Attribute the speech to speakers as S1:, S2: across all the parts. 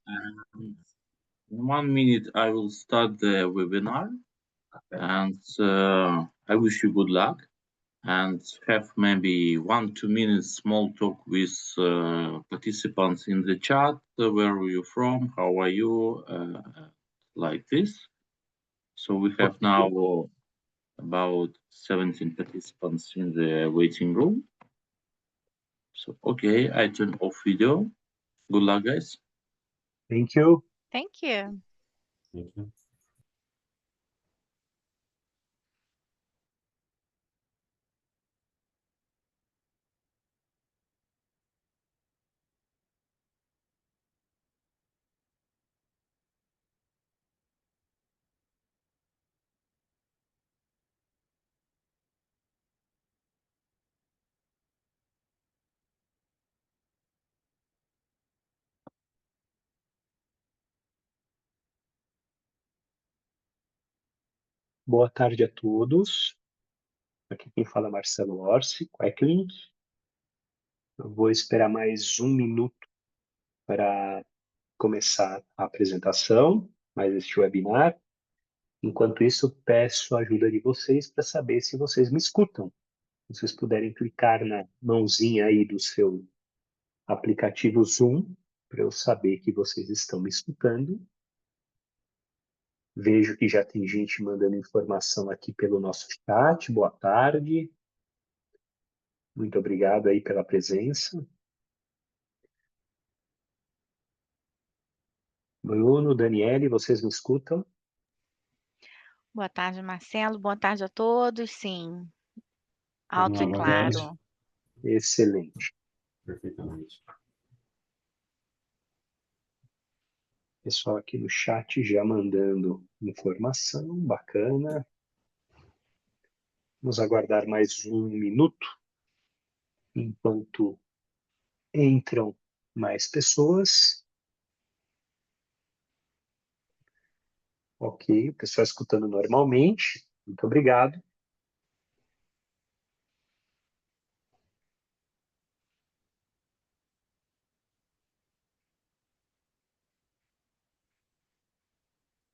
S1: And in 1 minute, I will start the webinar, and I wish you good luck. And have maybe 1-2 minutes small talk with participants in the chat. Where are you from? How are you? Like this. So we have now about 17 participants in the waiting room. So, okay, I turn off video. Good luck, guys.
S2: Thank you.
S3: Thank you.
S4: Thank you.
S2: Boa tarde a todos. Aqui quem fala é Marcelo Orsi, Quacklink. Eu vou esperar mais 1 minuto para começar a apresentação, mais este webinar. Enquanto isso, peço a ajuda de vocês para saber se vocês me escutam. Se vocês puderem clicar na mãozinha aí do seu aplicativo Zoom, para eu saber que vocês estão me escutando. Vejo que já tem gente mandando informação aqui pelo nosso chat. Boa tarde. Muito obrigado aí pela presença. Bruno, Daniele, vocês me escutam?
S3: Boa tarde, Marcelo. Boa tarde a todos. Sim, alto e
S4: Boa
S3: claro.
S4: tarde.
S2: Excelente.
S4: Perfeitamente.
S2: Pessoal aqui no chat já mandando informação, bacana. Vamos aguardar mais 1 minuto, enquanto entram mais pessoas. Ok, o pessoal escutando normalmente. Muito obrigado.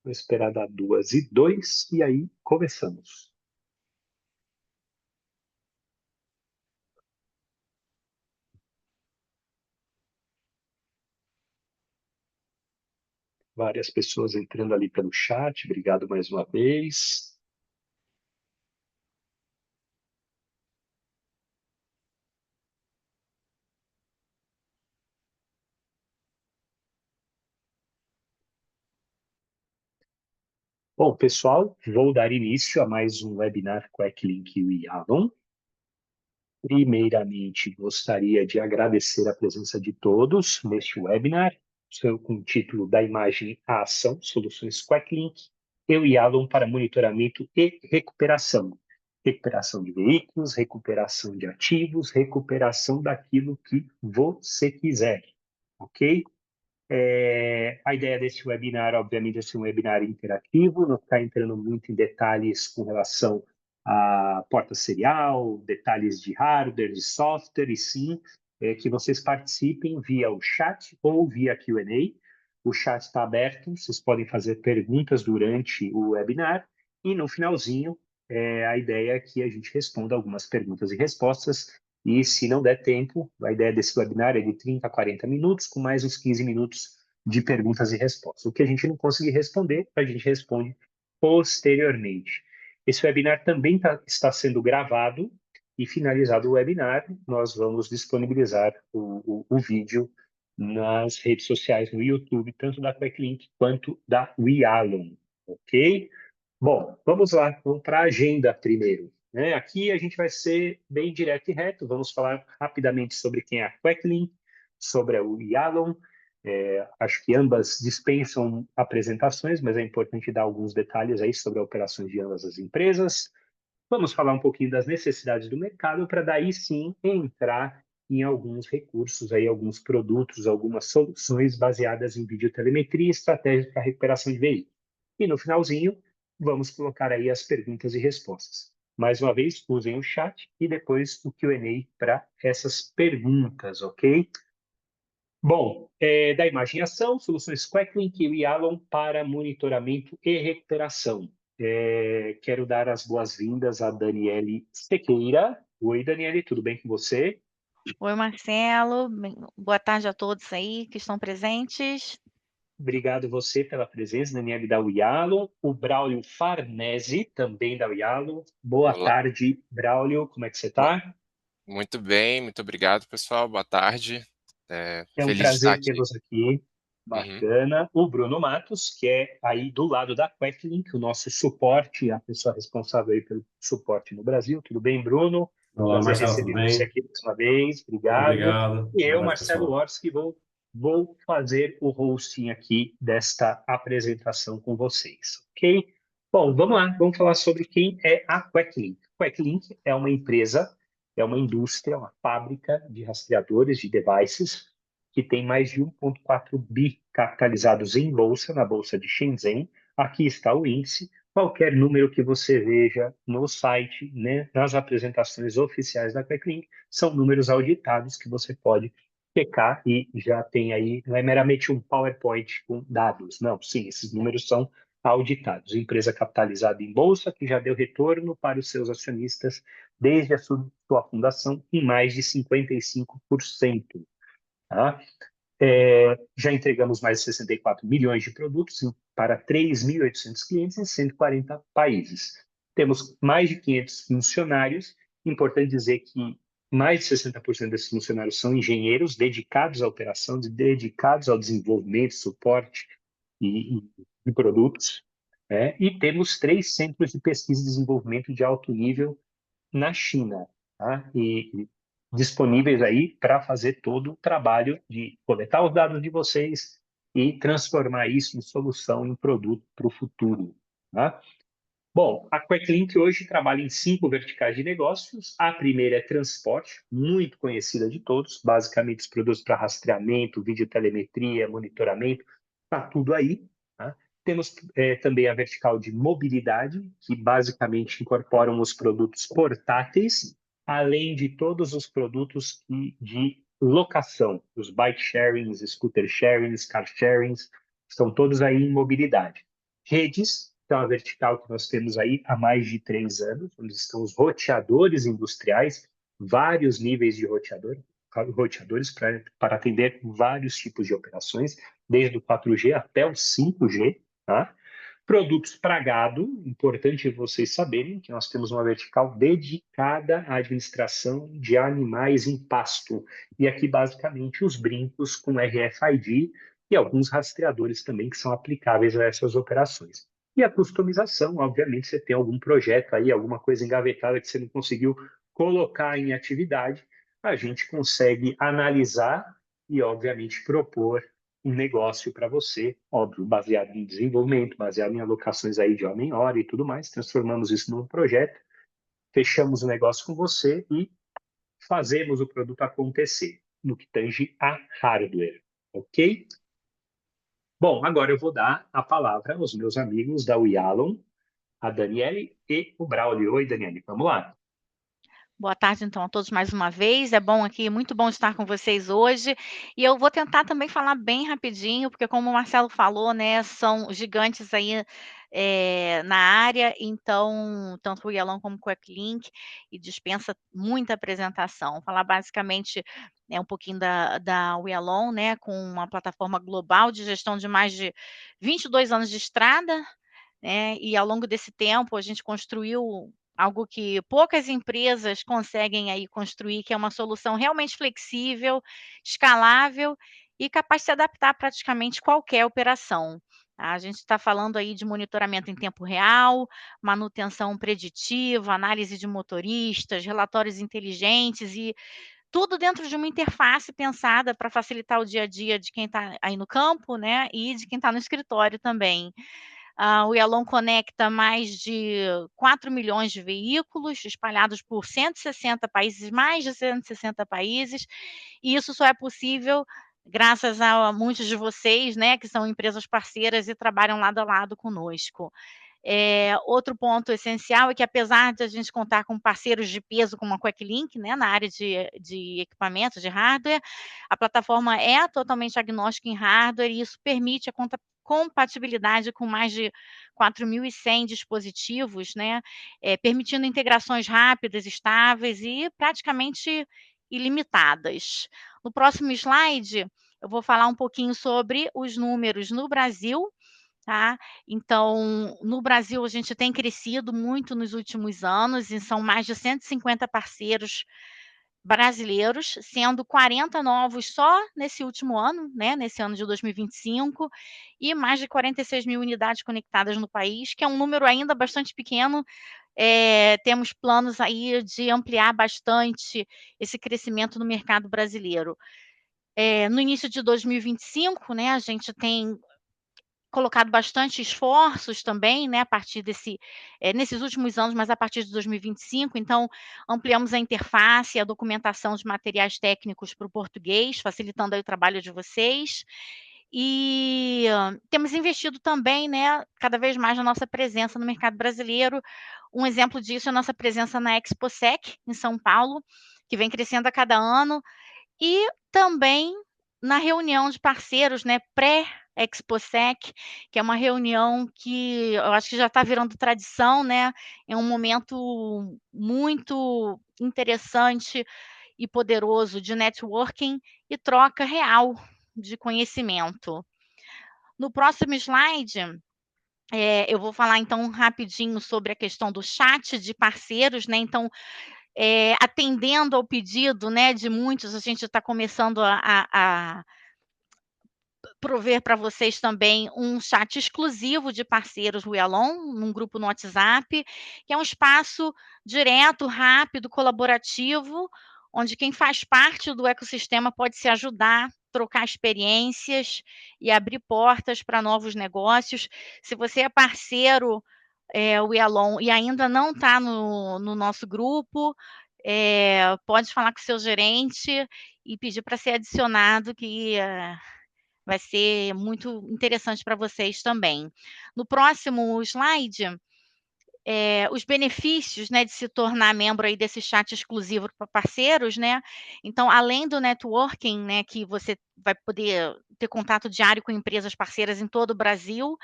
S2: Vou esperar dar 2:02 e aí começamos. Várias pessoas entrando ali pelo chat. Obrigado mais uma vez. Bom, pessoal, vou dar início a mais um webinar Quacklink e Avalon. Primeiramente, gostaria de agradecer a presença de todos neste webinar, com o título da imagem à ação, soluções Quacklink, eu e Avalon para monitoramento e recuperação. Recuperação de veículos, recuperação de ativos, recuperação daquilo que você quiser, ok? A ideia desse webinar, obviamente, é ser um webinar interativo, não ficar entrando muito em detalhes com relação à porta serial, detalhes de hardware, de software, e sim que vocês participem via o chat ou via Q&A. O chat está aberto, vocês podem fazer perguntas durante o webinar e no finalzinho a ideia é que a gente responda algumas perguntas e respostas. E se não der tempo, a ideia desse webinar é de 30 a 40 minutos, com mais uns 15 minutos de perguntas e respostas. O que a gente não conseguir responder, a gente responde posteriormente. Esse webinar também está sendo gravado e finalizado o webinar, nós vamos disponibilizar o vídeo nas redes sociais, no YouTube, tanto da Quacklink quanto da WeAlon, ok? Bom, vamos lá, vamos para a agenda primeiro. Né? Aqui a gente vai ser bem direto e reto, vamos falar rapidamente sobre quem é a Quacklink, sobre a WeAlon. Acho que ambas dispensam apresentações, mas é importante dar alguns detalhes aí sobre as operações de ambas as empresas. Vamos falar um pouquinho das necessidades do mercado para daí sim entrar em alguns recursos, aí, alguns produtos, algumas soluções baseadas em videotelemetria e estratégias para recuperação de veículos. E no finalzinho, vamos colocar aí as perguntas e respostas. Mais uma vez, usem o chat e depois o Q&A para essas perguntas, ok? Bom, da imagem em ação, soluções Quecklink e Yalon para monitoramento e recuperação. Quero dar as boas-vindas a Daniele Sequeira. Oi, Daniele, tudo bem com você?
S3: Oi, Marcelo. Boa tarde a todos aí que estão presentes.
S2: Obrigado você pela presença, Daniele da Yalon. O Braulio Farnese, também da Yalon. Boa
S5: Olá,
S2: tarde, Braulio, como é que você está?
S5: muito bem, muito obrigado, pessoal. Boa tarde.
S2: É um
S5: Feliz de estar
S2: prazer
S5: aqui.
S2: tê-los aqui.
S5: Uhum.
S2: Bacana. O Bruno Matos, que é aí do lado da Quecklink, o nosso suporte, a pessoa responsável aí pelo suporte no Brasil. Tudo bem, Bruno?
S4: Olá,
S2: Prazer
S4: Marcelo, tudo
S2: receber você
S4: bem?
S2: aqui mais uma vez. Obrigado.
S4: Obrigado.
S2: E
S4: Boa
S2: eu,
S4: tarde,
S2: Marcelo
S4: pessoal.
S2: Orski, vou fazer o hosting aqui desta apresentação com vocês, ok? Bom, vamos lá. Vamos falar sobre quem é a Quecklink. Quecklink é uma empresa, é uma indústria, uma fábrica de rastreadores de devices que tem mais de 1,4 bi capitalizados em bolsa, na bolsa de Shenzhen. Aqui está o índice. Qualquer número que você veja no site, né, nas apresentações oficiais da Quecklink, são números auditados que você pode checar e já tem aí, não é meramente um PowerPoint com dados, não, sim, esses números são auditados. Empresa capitalizada em bolsa que já deu retorno para os seus acionistas desde a sua fundação em mais de 55%. Tá? Já entregamos mais de 64 milhões de produtos para 3.800 clientes em 140 países. Temos mais de 500 funcionários. Importante dizer que mais de 60% desses funcionários são engenheiros dedicados à operação, dedicados ao desenvolvimento, suporte de produtos. E temos 3 centros de pesquisa e desenvolvimento de alto nível na China, tá? E disponíveis aí para fazer todo o trabalho de coletar os dados de vocês e transformar isso em solução, em produto para o futuro, tá? Bom, a Quecklink hoje trabalha em 5 verticais de negócios. A primeira é transporte, muito conhecida de todos, basicamente os produtos para rastreamento, videotelemetria, monitoramento, está tudo aí. Tá? Temos também a vertical de mobilidade, que basicamente incorporam os produtos portáteis, além de todos os produtos de locação, os bike sharings, scooter sharings, car sharings, estão todos aí em mobilidade. Redes, então a vertical que nós temos aí há mais de 3 anos, onde estão os roteadores industriais, vários níveis de roteadores para atender vários tipos de operações, desde o 4G até o 5G, tá? Produtos para gado, importante vocês saberem que nós temos uma vertical dedicada à administração de animais em pasto. E aqui, basicamente, os brincos com RFID e alguns rastreadores também que são aplicáveis a essas operações. E a customização, obviamente, você tem algum projeto aí, alguma coisa engavetada que você não conseguiu colocar em atividade, a gente consegue analisar e, obviamente, propor um negócio para você, óbvio, baseado em desenvolvimento, baseado em alocações aí de homem-hora e tudo mais, transformamos isso num projeto, fechamos o negócio com você e fazemos o produto acontecer, no que tange a hardware, ok? Bom, agora eu vou dar a palavra aos meus amigos da Yalon, a Daniele e o Braulio. Oi, Daniele, vamos lá.
S3: Boa tarde, então, a todos mais uma vez. É bom aqui, muito bom estar com vocês hoje. E eu vou tentar também falar bem rapidinho, porque como o Marcelo falou, né, são gigantes aí na área, então, tanto o Yalon como o Quecklink, e dispensa muita apresentação. Falar basicamente um pouquinho da Yalon, né, com uma plataforma global de gestão de mais de 22 anos de estrada, né, e ao longo desse tempo a gente construiu algo que poucas empresas conseguem aí construir, que é uma solução realmente flexível, escalável e capaz de se adaptar a praticamente qualquer operação. A gente está falando aí de monitoramento em tempo real, manutenção preditiva, análise de motoristas, relatórios inteligentes e tudo dentro de uma interface pensada para facilitar o dia a dia de quem está aí no campo, né, e de quem está no escritório também. O Yalon conecta mais de 4 milhões de veículos espalhados por 160 países, mais de 160 países, e isso só é possível graças a muitos de vocês, né, que são empresas parceiras e trabalham lado a lado conosco. Outro ponto essencial é que, apesar de a gente contar com parceiros de peso como a QuickLink, né, na área de equipamentos, de hardware, a plataforma é totalmente agnóstica em hardware e isso permite a compatibilidade com mais de 4.100 dispositivos, né, permitindo integrações rápidas, estáveis e praticamente ilimitadas. No próximo slide, eu vou falar um pouquinho sobre os números no Brasil, tá? Então, no Brasil, a gente tem crescido muito nos últimos anos, e são mais de 150 parceiros brasileiros, sendo 40 novos só nesse último ano, né, nesse ano de 2025, e mais de 46.000 unidades conectadas no país, que é um número ainda bastante pequeno. Temos planos aí de ampliar bastante esse crescimento no mercado brasileiro. No início de 2025, né, a gente tem colocado bastante esforços também, né, a partir nesses últimos anos, mas a partir de 2025, então ampliamos a interface, a documentação de materiais técnicos para o português, facilitando aí o trabalho de vocês. E temos investido também, né, cada vez mais na nossa presença no mercado brasileiro. Um exemplo disso é a nossa presença na ExpoSec, em São Paulo, que vem crescendo a cada ano, e também na reunião de parceiros, né, pré-ExpoSec, que é uma reunião que eu acho que já está virando tradição, né, é um momento muito interessante e poderoso de networking e troca real de conhecimento. No próximo slide, eu vou falar então rapidinho sobre a questão do chat de parceiros, né, então, atendendo ao pedido, né, de muitos, a gente está começando a prover para vocês também um chat exclusivo de parceiros We Alone, num grupo no WhatsApp, que é um espaço direto, rápido, colaborativo, onde quem faz parte do ecossistema pode se ajudar, trocar experiências e abrir portas para novos negócios. Se você é parceiro We Alone e ainda não está no nosso grupo, pode falar com o seu gerente e pedir para ser adicionado, que vai ser muito interessante para vocês também. No próximo slide, os benefícios, né, de se tornar membro aí desse chat exclusivo para parceiros, né? Então, além do networking, né, que você vai poder ter contato diário com empresas parceiras em todo o Brasil,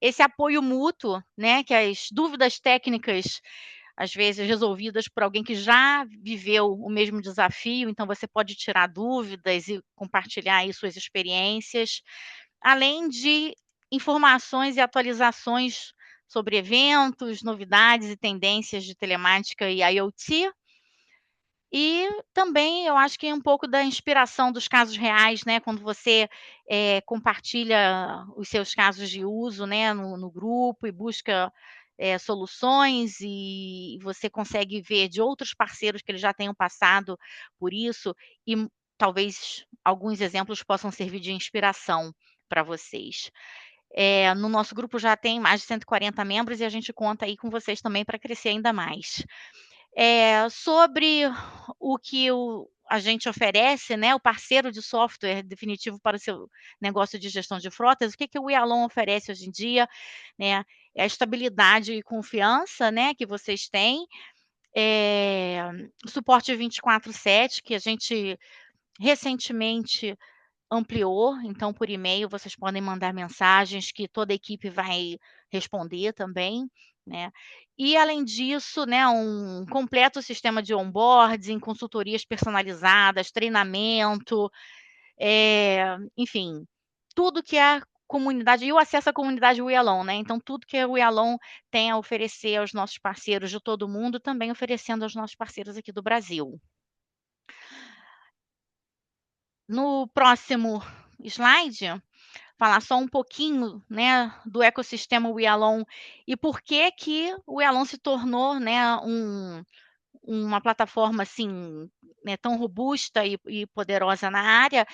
S3: esse apoio mútuo, né, que as dúvidas técnicas às vezes resolvidas por alguém que já viveu o mesmo desafio, então você pode tirar dúvidas e compartilhar aí suas experiências, além de informações e atualizações sobre eventos, novidades e tendências de telemática e IoT. E também eu acho que é um pouco da inspiração dos casos reais, né, quando você, compartilha os seus casos de uso, né, no grupo e busca, soluções e você consegue ver de outros parceiros que eles já tenham passado por isso e talvez alguns exemplos possam servir de inspiração para vocês. No nosso grupo já tem mais de 140 membros e a gente conta aí com vocês também para crescer ainda mais. Sobre o que a gente oferece, né, o parceiro de software definitivo para o seu negócio de gestão de frotas, o que o We Alone oferece hoje em dia, né? É a estabilidade e confiança, né, que vocês têm, suporte 24/7, que a gente recentemente ampliou, então por e-mail vocês podem mandar mensagens que toda a equipe vai responder também, né. E além disso, né, um completo sistema de onboarding, consultorias personalizadas, treinamento, enfim, tudo que a comunidade e o acesso à comunidade We Alone, né, então tudo que a We Alone tem a oferecer aos nossos parceiros de todo mundo, também oferecendo aos nossos parceiros aqui do Brasil. No próximo slide, falar só um pouquinho, né, do ecossistema We Alone e por que o We Alone se tornou, né, uma plataforma, assim, né, tão robusta e poderosa na área,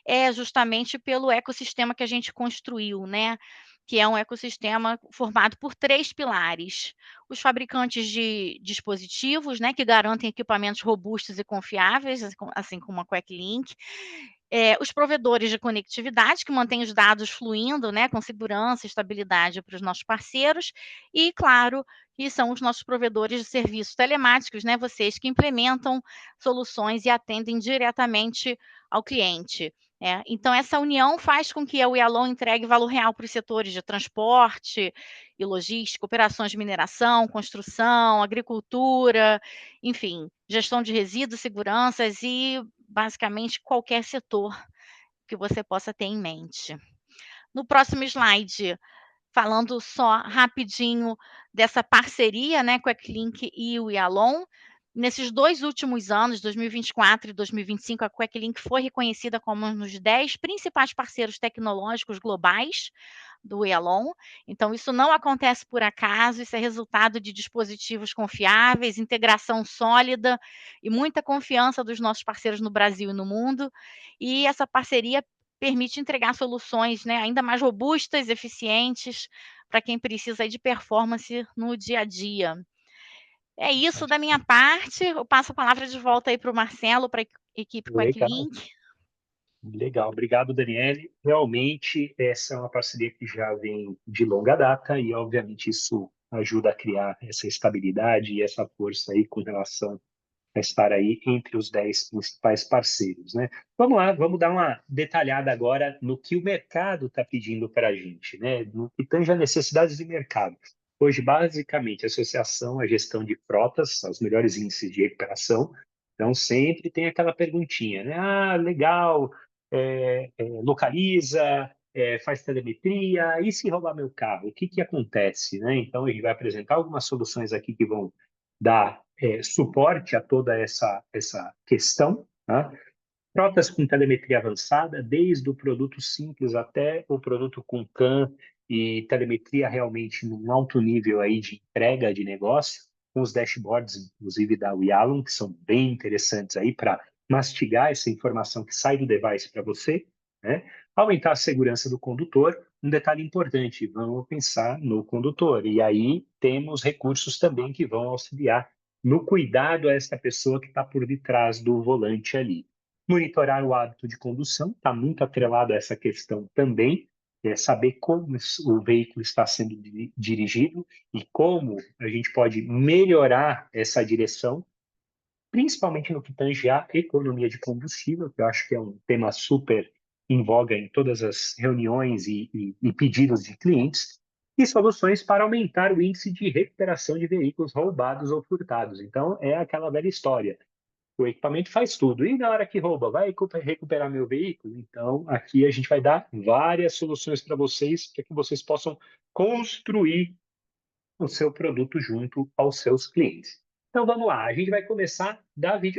S3: é justamente pelo ecossistema que a gente construiu, né, que é um ecossistema formado por 3 pilares: os fabricantes de dispositivos, né, que garantem equipamentos robustos e confiáveis, assim como a QuickLink, Os provedores de conectividade, que mantêm os dados fluindo, né, com segurança e estabilidade para os nossos parceiros, e, claro, que são os nossos provedores de serviços telemáticos, né, vocês que implementam soluções e atendem diretamente ao cliente. Então, essa união faz com que a We Alone entregue valor real para os setores de transporte e logística, operações de mineração, construção, agricultura, enfim, gestão de resíduos, seguranças e basicamente qualquer setor que você possa ter em mente. No próximo slide, falando só rapidinho dessa parceria, né, com a Queclink e o We Alone. Nesses 2 últimos anos, 2024 e 2025, a Queclink foi reconhecida como um dos 10 principais parceiros tecnológicos globais do We Alone. Então, isso não acontece por acaso, isso é resultado de dispositivos confiáveis, integração sólida e muita confiança dos nossos parceiros no Brasil e no mundo. E essa parceria permite entregar soluções, né, ainda mais robustas, eficientes, para quem precisa aí de performance no dia a dia. É isso da minha parte, eu passo a palavra de volta aí para o Marcelo, para a equipe
S2: Legal.
S3: Queclink.
S2: Legal, obrigado, Daniele. Realmente, essa é uma parceria que já vem de longa data e, obviamente, isso ajuda a criar essa estabilidade e essa força aí com relação a estar aí entre os 10 principais parceiros, né? Vamos lá, vamos dar uma detalhada agora no que o mercado está pedindo para a gente, né? No que tange a necessidades de mercado. Hoje, basicamente, a associação à gestão de frotas, aos melhores índices de recuperação. Então, sempre tem aquela perguntinha, né? Ah, legal, localiza, faz telemetria, e se roubar meu carro, o que que acontece, né? Então, a gente vai apresentar algumas soluções aqui que vão dar suporte a toda essa questão, tá? Frotas com telemetria avançada, desde o produto simples até o produto com CAN e telemetria realmente num alto nível aí de entrega de negócio, com os dashboards, inclusive da We Alone, que são bem interessantes aí para mastigar essa informação que sai do device para você, né? Aumentar a segurança do condutor, um detalhe importante, vamos pensar no condutor, e aí temos recursos também que vão auxiliar no cuidado a esta pessoa que está por detrás do volante ali. Monitorar o hábito de condução, está muito atrelado a essa questão também, saber como o veículo está sendo dirigido e como a gente pode melhorar essa direção, principalmente no que tange à economia de combustível, que eu acho que é um tema super em voga em todas as reuniões e pedidos de clientes, e soluções para aumentar o índice de recuperação de veículos roubados ou furtados. Então, é aquela velha história. O equipamento faz tudo. E na hora que rouba, vai recuperar meu veículo? Então, aqui a gente vai dar várias soluções para que vocês possam construir o seu produto junto aos seus clientes. Então vamos lá, a gente vai começar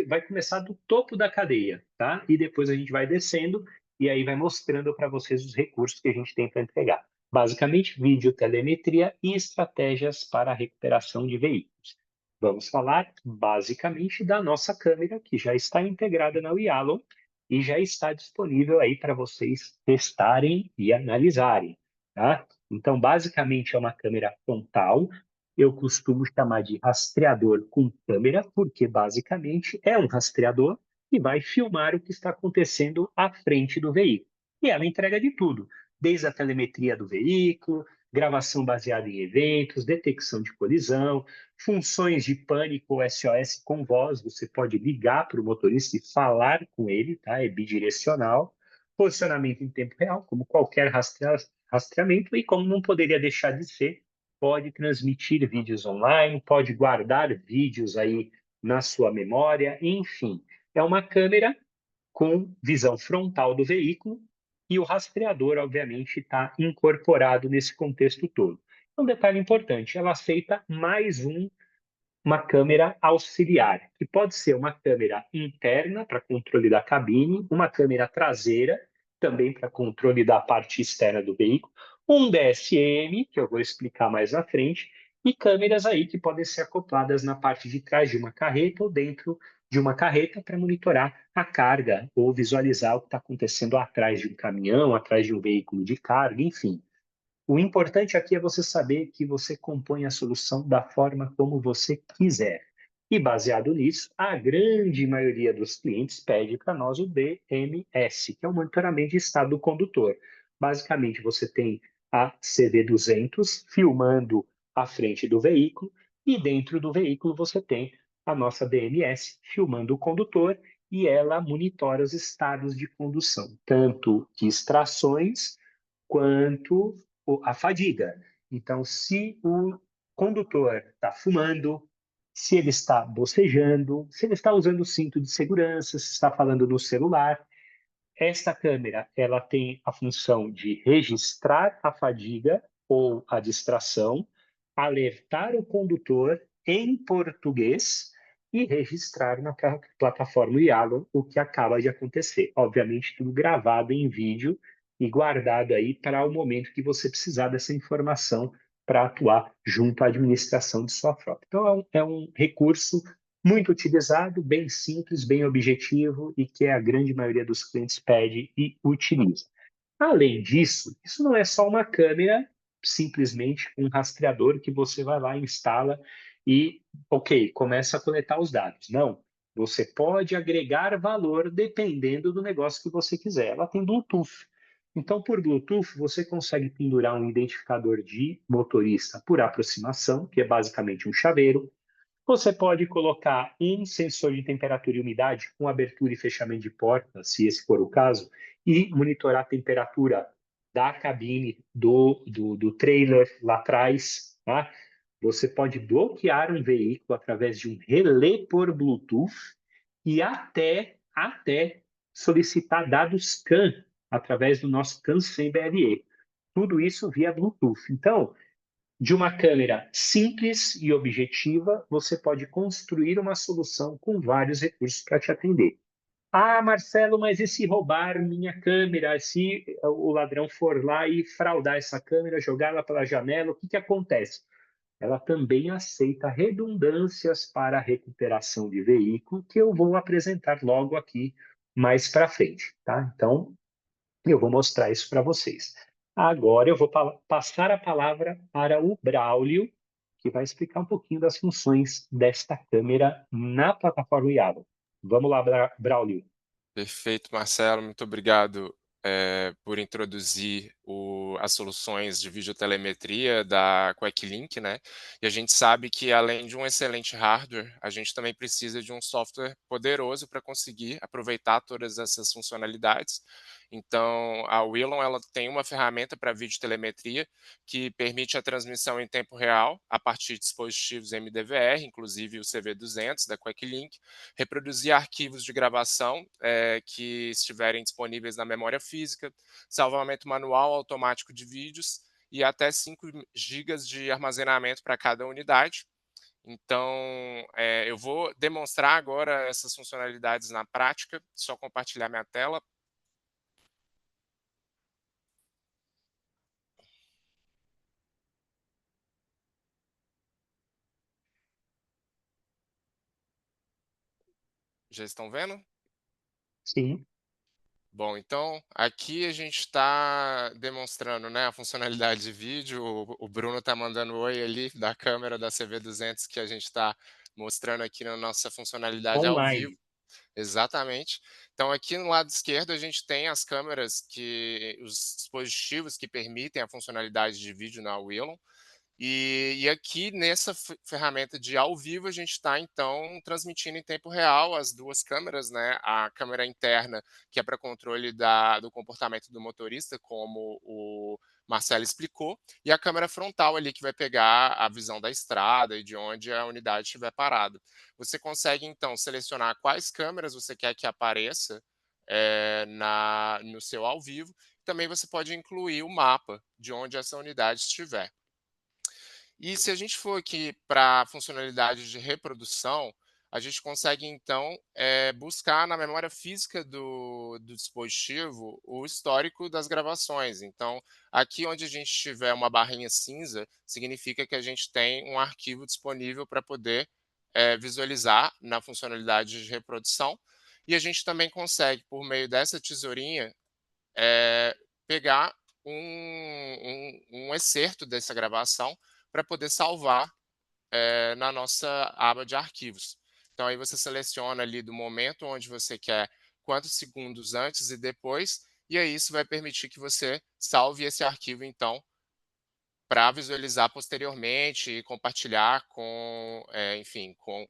S2: vai começar do topo da cadeia, tá? E depois a gente vai descendo e aí vai mostrando para vocês os recursos que a gente tem para entregar. Basicamente, vídeo, telemetria e estratégias para a recuperação de veículos. Vamos falar basicamente da nossa câmera que já está integrada na We Alone e já está disponível aí para vocês testarem e analisarem, tá? Então, basicamente, é uma câmera frontal. Eu costumo chamar de rastreador com câmera, porque basicamente é um rastreador que vai filmar o que está acontecendo à frente do veículo. E ela entrega de tudo, desde a telemetria do veículo, gravação baseada em eventos, detecção de colisão, funções de pânico ou SOS com voz. Você pode ligar para o motorista e falar com ele, tá? É bidirecional. Posicionamento em tempo real, como qualquer rastreamento, e como não poderia deixar de ser, pode transmitir vídeos online, pode guardar vídeos aí na sua memória, enfim. É uma câmera com visão frontal do veículo e o rastreador, obviamente, está incorporado nesse contexto todo. Um detalhe importante, ela aceita mais uma câmera auxiliar, que pode ser uma câmera interna para controle da cabine, uma câmera traseira, também para controle da parte externa do veículo, um DSM, que eu vou explicar mais na frente, e câmeras aí que podem ser acopladas na parte de trás de uma carreta ou dentro de uma carreta para monitorar a carga ou visualizar o que está acontecendo atrás de um caminhão, atrás de um veículo de carga, enfim. O importante aqui é você saber que você compõe a solução da forma como você quiser. E baseado nisso, a grande maioria dos clientes pede para nós o DMS, que é o monitoramento de estado do condutor. Basicamente, você tem a CV200 filmando a frente do veículo e dentro do veículo você tem a nossa DMS filmando o condutor e ela monitora os estados de condução, tanto distrações quanto a fadiga. Então, se o condutor está fumando, se ele está bocejando, se ele está usando o cinto de segurança, se está falando no celular, esta câmera ela tem a função de registrar a fadiga ou a distração, alertar o condutor em português e registrar na plataforma Yalon o que acaba de acontecer. Obviamente, tudo gravado em vídeo e guardado aí para o momento que você precisar dessa informação para atuar junto à administração de sua frota. Então, é um recurso muito utilizado, bem simples, bem objetivo e que a grande maioria dos clientes pede e utiliza. Além disso, isso não é só uma câmera, simplesmente um rastreador que você vai lá, instala e, ok, começa a coletar os dados. Não, você pode agregar valor dependendo do negócio que você quiser. Ela tem Bluetooth. Então, por Bluetooth, você consegue pendurar um identificador de motorista por aproximação, que é basicamente um chaveiro. Você pode colocar um sensor de temperatura e umidade com abertura e fechamento de porta, se esse for o caso, e monitorar a temperatura da cabine do trailer lá atrás. Tá? Você pode bloquear um veículo através de um relé por Bluetooth e até solicitar dados CAN através do nosso CAN sem BLE. Tudo isso via Bluetooth. Então, de uma câmera simples e objetiva, você pode construir uma solução com vários recursos para te atender. Ah, Marcelo, mas e se roubar minha câmera? Se o ladrão for lá e fraudar essa câmera, jogá-la pela janela, o que, que acontece? Ela também aceita redundâncias para a recuperação de veículo, que eu vou apresentar logo aqui mais para frente. Tá? Então, eu vou mostrar isso para vocês. Agora eu vou passar a palavra para o Braulio, que vai explicar um pouquinho das funções desta câmera na plataforma Yalo. Vamos lá, Braulio.
S5: Perfeito, Marcelo. Muito obrigado por introduzir as soluções de videotelemetria da QuickLink, né? E a gente sabe que, além de um excelente hardware, a gente também precisa de um software poderoso para conseguir aproveitar todas essas funcionalidades. Então, a Willon, ela tem uma ferramenta para videotelemetria que permite a transmissão em tempo real a partir de dispositivos MDVR, inclusive o CV200 da QuickLink, reproduzir arquivos de gravação que estiverem disponíveis na memória física, salvamento manual automático de vídeos e até 5 GB de armazenamento para cada unidade. Então, eu vou demonstrar agora essas funcionalidades na prática, só compartilhar minha tela. Já estão vendo?
S2: Sim.
S5: Bom, então aqui a gente está demonstrando, né, a funcionalidade de vídeo. O Bruno está mandando oi ali da câmera da CV200 que a gente está mostrando aqui na nossa funcionalidade ao vivo.
S2: Online.
S5: Exatamente. Então aqui no lado esquerdo a gente tem as câmeras os dispositivos que permitem a funcionalidade de vídeo na Willon. E aqui nessa ferramenta de ao vivo a gente está então transmitindo em tempo real as duas câmeras, né? A câmera interna, que é para controle do comportamento do motorista, como o Marcelo explicou, e a câmera frontal ali que vai pegar a visão da estrada e de onde a unidade estiver parada. Você consegue então selecionar quais câmeras você quer que apareça no seu ao vivo. Também você pode incluir o mapa de onde essa unidade estiver. E se a gente for aqui para a funcionalidade de reprodução, a gente consegue então buscar na memória física do dispositivo o histórico das gravações. Então, aqui onde a gente tiver uma barrinha cinza, significa que a gente tem um arquivo disponível para poder visualizar na funcionalidade de reprodução. E a gente também consegue, por meio dessa tesourinha, pegar um excerto dessa gravação para poder salvar na nossa aba de arquivos. Então aí você seleciona ali do momento onde você quer, quantos segundos antes e depois, e aí isso vai permitir que você salve esse arquivo então para visualizar posteriormente e compartilhar com, enfim, com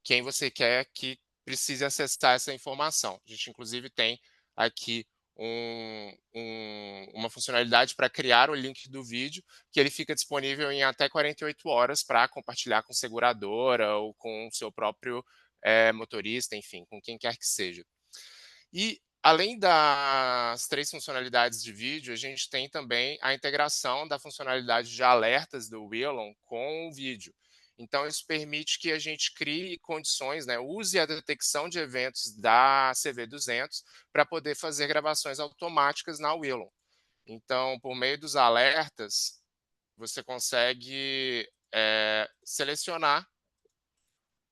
S5: quem você quer que precise acessar essa informação. A gente, inclusive, tem aqui uma funcionalidade para criar o link do vídeo, que ele fica disponível em até 48 horas para compartilhar com seguradora ou com o seu próprio motorista, enfim, com quem quer que seja. E além das 3 funcionalidades de vídeo, a gente tem também a integração da funcionalidade de alertas do Willon com o vídeo. Então isso permite que a gente crie condições, né, use a detecção de eventos da CV200 para poder fazer gravações automáticas na Willon. Então, por meio dos alertas, você consegue, selecionar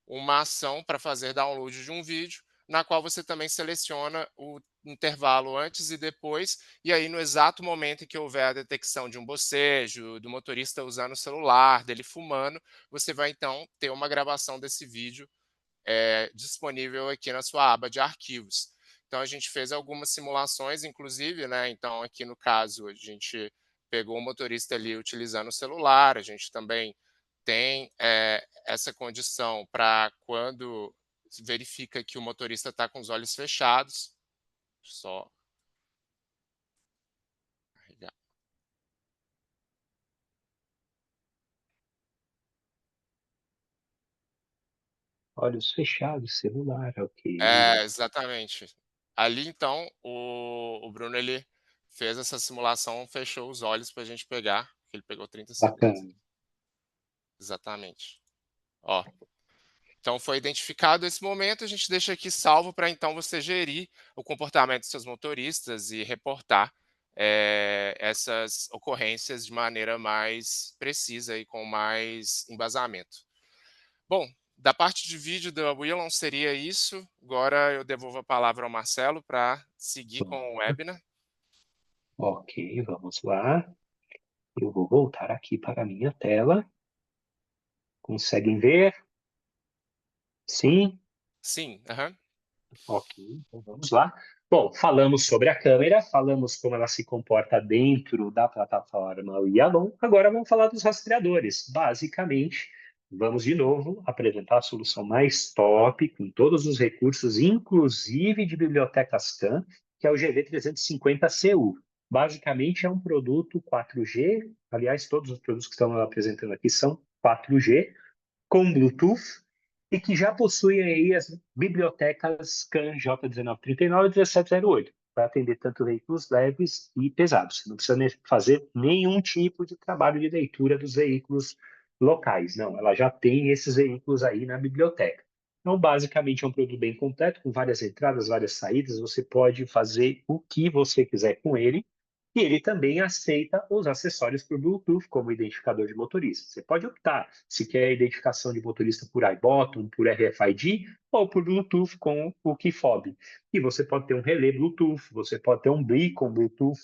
S5: uma ação para fazer download de um vídeo, na qual você também seleciona o intervalo antes e depois, e aí no exato momento em que houver a detecção de um bocejo, do motorista usando o celular, dele fumando, você vai então ter uma gravação desse vídeo disponível aqui na sua aba de arquivos. Então a gente fez algumas simulações, inclusive, né? Então aqui no caso a gente pegou o motorista ali utilizando o celular, a gente também tem essa condição para quando verifica que o motorista está com os olhos fechados, só carregar.
S2: Olhos fechados, celular, ok.
S5: Exatamente. Ali então o Bruno ele fez essa simulação, fechou os olhos para a gente pegar, ele pegou 30 segundos.
S2: Bacana.
S5: Exatamente. Ó, então foi identificado esse momento, a gente deixa aqui salvo para então você gerir o comportamento dos seus motoristas e reportar essas ocorrências de maneira mais precisa e com mais embasamento. Bom, da parte de vídeo da Willon seria isso. Agora eu devolvo a palavra ao Marcelo para seguir com o webinar.
S2: Ok, vamos lá. Eu vou voltar aqui para a minha tela. Conseguem ver? Sim?
S5: Sim, aham.
S2: Ok, então vamos lá. Bom, falamos sobre a câmera, falamos como ela se comporta dentro da plataforma Yalon. Agora vamos falar dos rastreadores. Basicamente, vamos de novo apresentar a solução mais top, com todos os recursos, inclusive de bibliotecas CAN, que é o GV350CU. Basicamente, é um produto 4G. Aliás, todos os produtos que estamos apresentando aqui são 4G, com Bluetooth, e que já possuem aí as bibliotecas CAN J1939 e 1708, para atender tanto veículos leves e pesados. Você não precisa fazer nenhum tipo de trabalho de leitura dos veículos locais, não. Ela já tem esses veículos aí na biblioteca. Então, basicamente, é um produto bem completo, com várias entradas, várias saídas. Você pode fazer o que você quiser com ele. E ele também aceita os acessórios por Bluetooth, como identificador de motorista. Você pode optar se quer identificação de motorista por iBottom, por RFID ou por Bluetooth com o Keyfob. E você pode ter um relé Bluetooth, você pode ter um beacon Bluetooth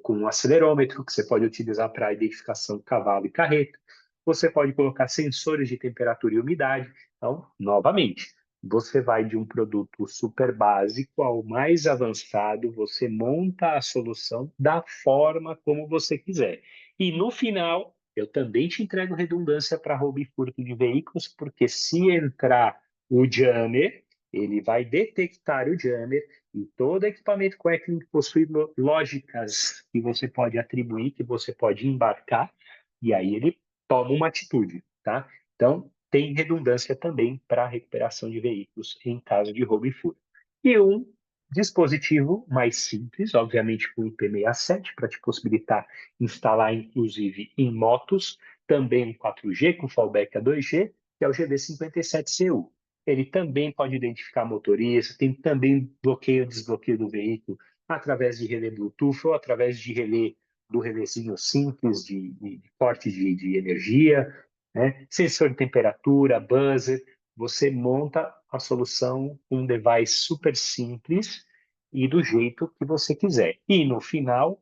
S2: com um acelerômetro que você pode utilizar para identificação de cavalo e carreta. Você pode colocar sensores de temperatura e umidade. Então, novamente, você vai de um produto super básico ao mais avançado, você monta a solução da forma como você quiser. E no final, eu também te entrego redundância para roubo e furto de veículos, porque se entrar o jammer, ele vai detectar o jammer e todo equipamento Quecling possui lógicas que você pode atribuir, que você pode embarcar, e aí ele toma uma atitude, tá? Então, tem redundância também para a recuperação de veículos em caso de roubo e furto. E um dispositivo mais simples, obviamente com IP67, para te possibilitar instalar, inclusive, em motos, também um 4G com fallback a 2G, que é o GV57CU. Ele também pode identificar motorista, tem também bloqueio e desbloqueio do veículo através de relé Bluetooth ou através de relé do relézinho simples de corte de energia, né? Sensor de temperatura, buzzer. Você monta a solução com um device super simples e do jeito que você quiser. E no final,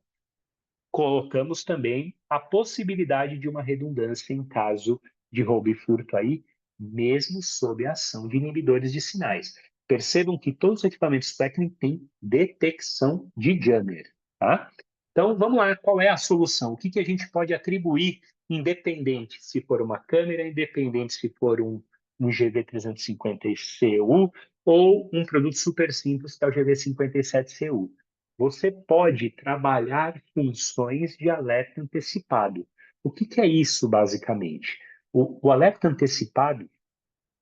S2: colocamos também a possibilidade de uma redundância em caso de roubo e furto aí mesmo sob a ação de inibidores de sinais. Percebam que todos os equipamentos Quecling têm detecção de jammer, tá? Então, vamos lá, qual é a solução? O que a gente pode atribuir independente se for uma câmera, independente se for um GV350CU ou um produto super simples, que é o GV57CU. Você pode trabalhar funções de alerta antecipado. O que é isso, basicamente? O alerta antecipado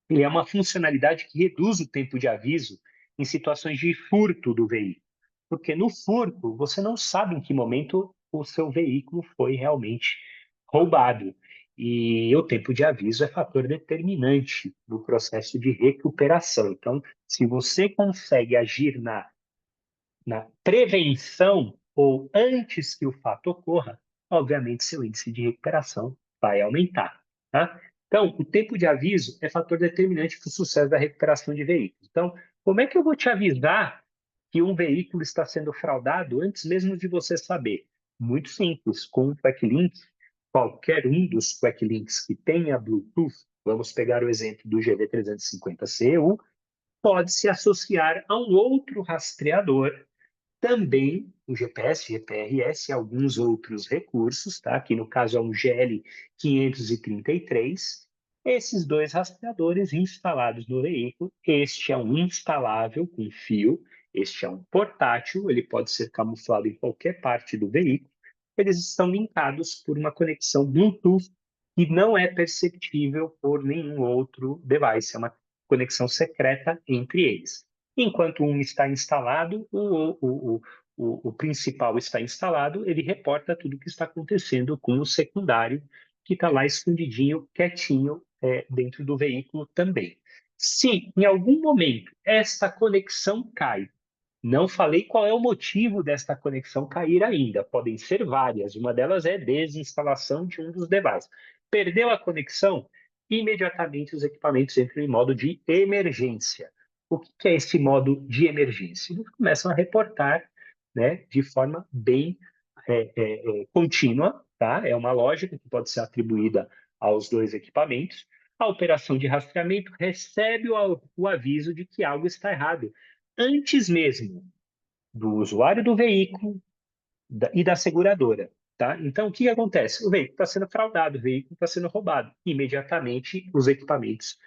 S2: ele é uma funcionalidade que reduz o tempo de aviso em situações de furto do veículo. Porque no furto, você não sabe em que momento o seu veículo foi realmente roubado. E o tempo de aviso é fator determinante no processo de recuperação. Então, se você consegue agir na prevenção ou antes que o fato ocorra, obviamente seu índice de recuperação vai aumentar, tá? Então, o tempo de aviso é fator determinante para o sucesso da recuperação de veículos. Então, como é que eu vou te avisar que um veículo está sendo fraudado antes mesmo de você saber? Muito simples, com um Queclink, qualquer um dos Queclinks que tenha Bluetooth, vamos pegar o exemplo do GV350CU, pode se associar a um outro rastreador também o GPS, GPRS e alguns outros recursos, tá? Aqui no caso é um GL533. Esses dois rastreadores instalados no veículo, este é um instalável com fio, este é um portátil, ele pode ser camuflado em qualquer parte do veículo. Eles estão linkados por uma conexão Bluetooth que não é perceptível por nenhum outro device, é uma conexão secreta entre eles. Enquanto um está instalado, o principal está instalado, ele reporta tudo o que está acontecendo com o secundário, que está lá escondidinho, quietinho, dentro do veículo também. Se em algum momento esta conexão cai, não falei qual é o motivo desta conexão cair ainda, podem ser várias, uma delas é desinstalação de um dos devices. Perdeu a conexão, imediatamente os equipamentos entram em modo de emergência. O que é esse modo de emergência? Eles começam a reportar, né, de forma bem contínua, tá? É uma lógica que pode ser atribuída aos dois equipamentos. A operação de rastreamento recebe o aviso de que algo está errado, antes mesmo do usuário do veículo e da seguradora. Tá? Então, o que acontece? O veículo está sendo fraudado, o veículo está sendo roubado. Imediatamente, os equipamentos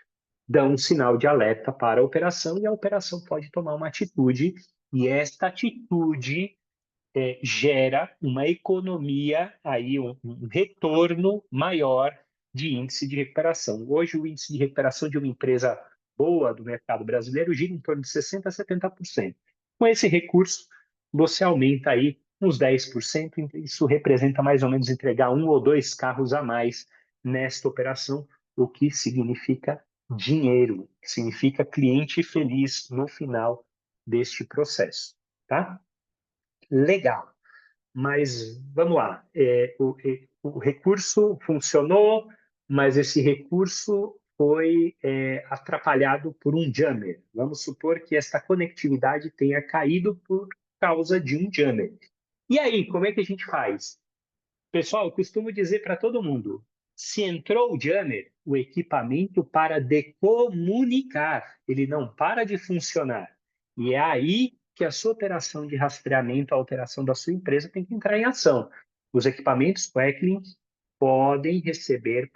S2: dão um sinal de alerta para a operação e a operação pode tomar uma atitude, e esta atitude gera uma economia, aí, um retorno maior de índice de recuperação. Hoje, o índice de recuperação de uma empresa boa do mercado brasileiro gira em torno de 60% a 70%. Com esse recurso, você aumenta aí uns 10%, isso representa mais ou menos entregar 1 ou 2 carros a mais nesta operação, o que significa dinheiro, significa cliente feliz no final deste processo, tá? Legal, mas vamos lá. O recurso funcionou, mas esse recurso foi atrapalhado por um jammer. Vamos supor que esta conectividade tenha caído por causa de um jammer. E aí, como é que a gente faz? Pessoal, eu costumo dizer para todo mundo, se entrou o jammer, o equipamento para de comunicar, ele não para de funcionar. E é aí que a sua operação de rastreamento, a operação da sua empresa tem que entrar em ação. Os equipamentos Queclink podem receber,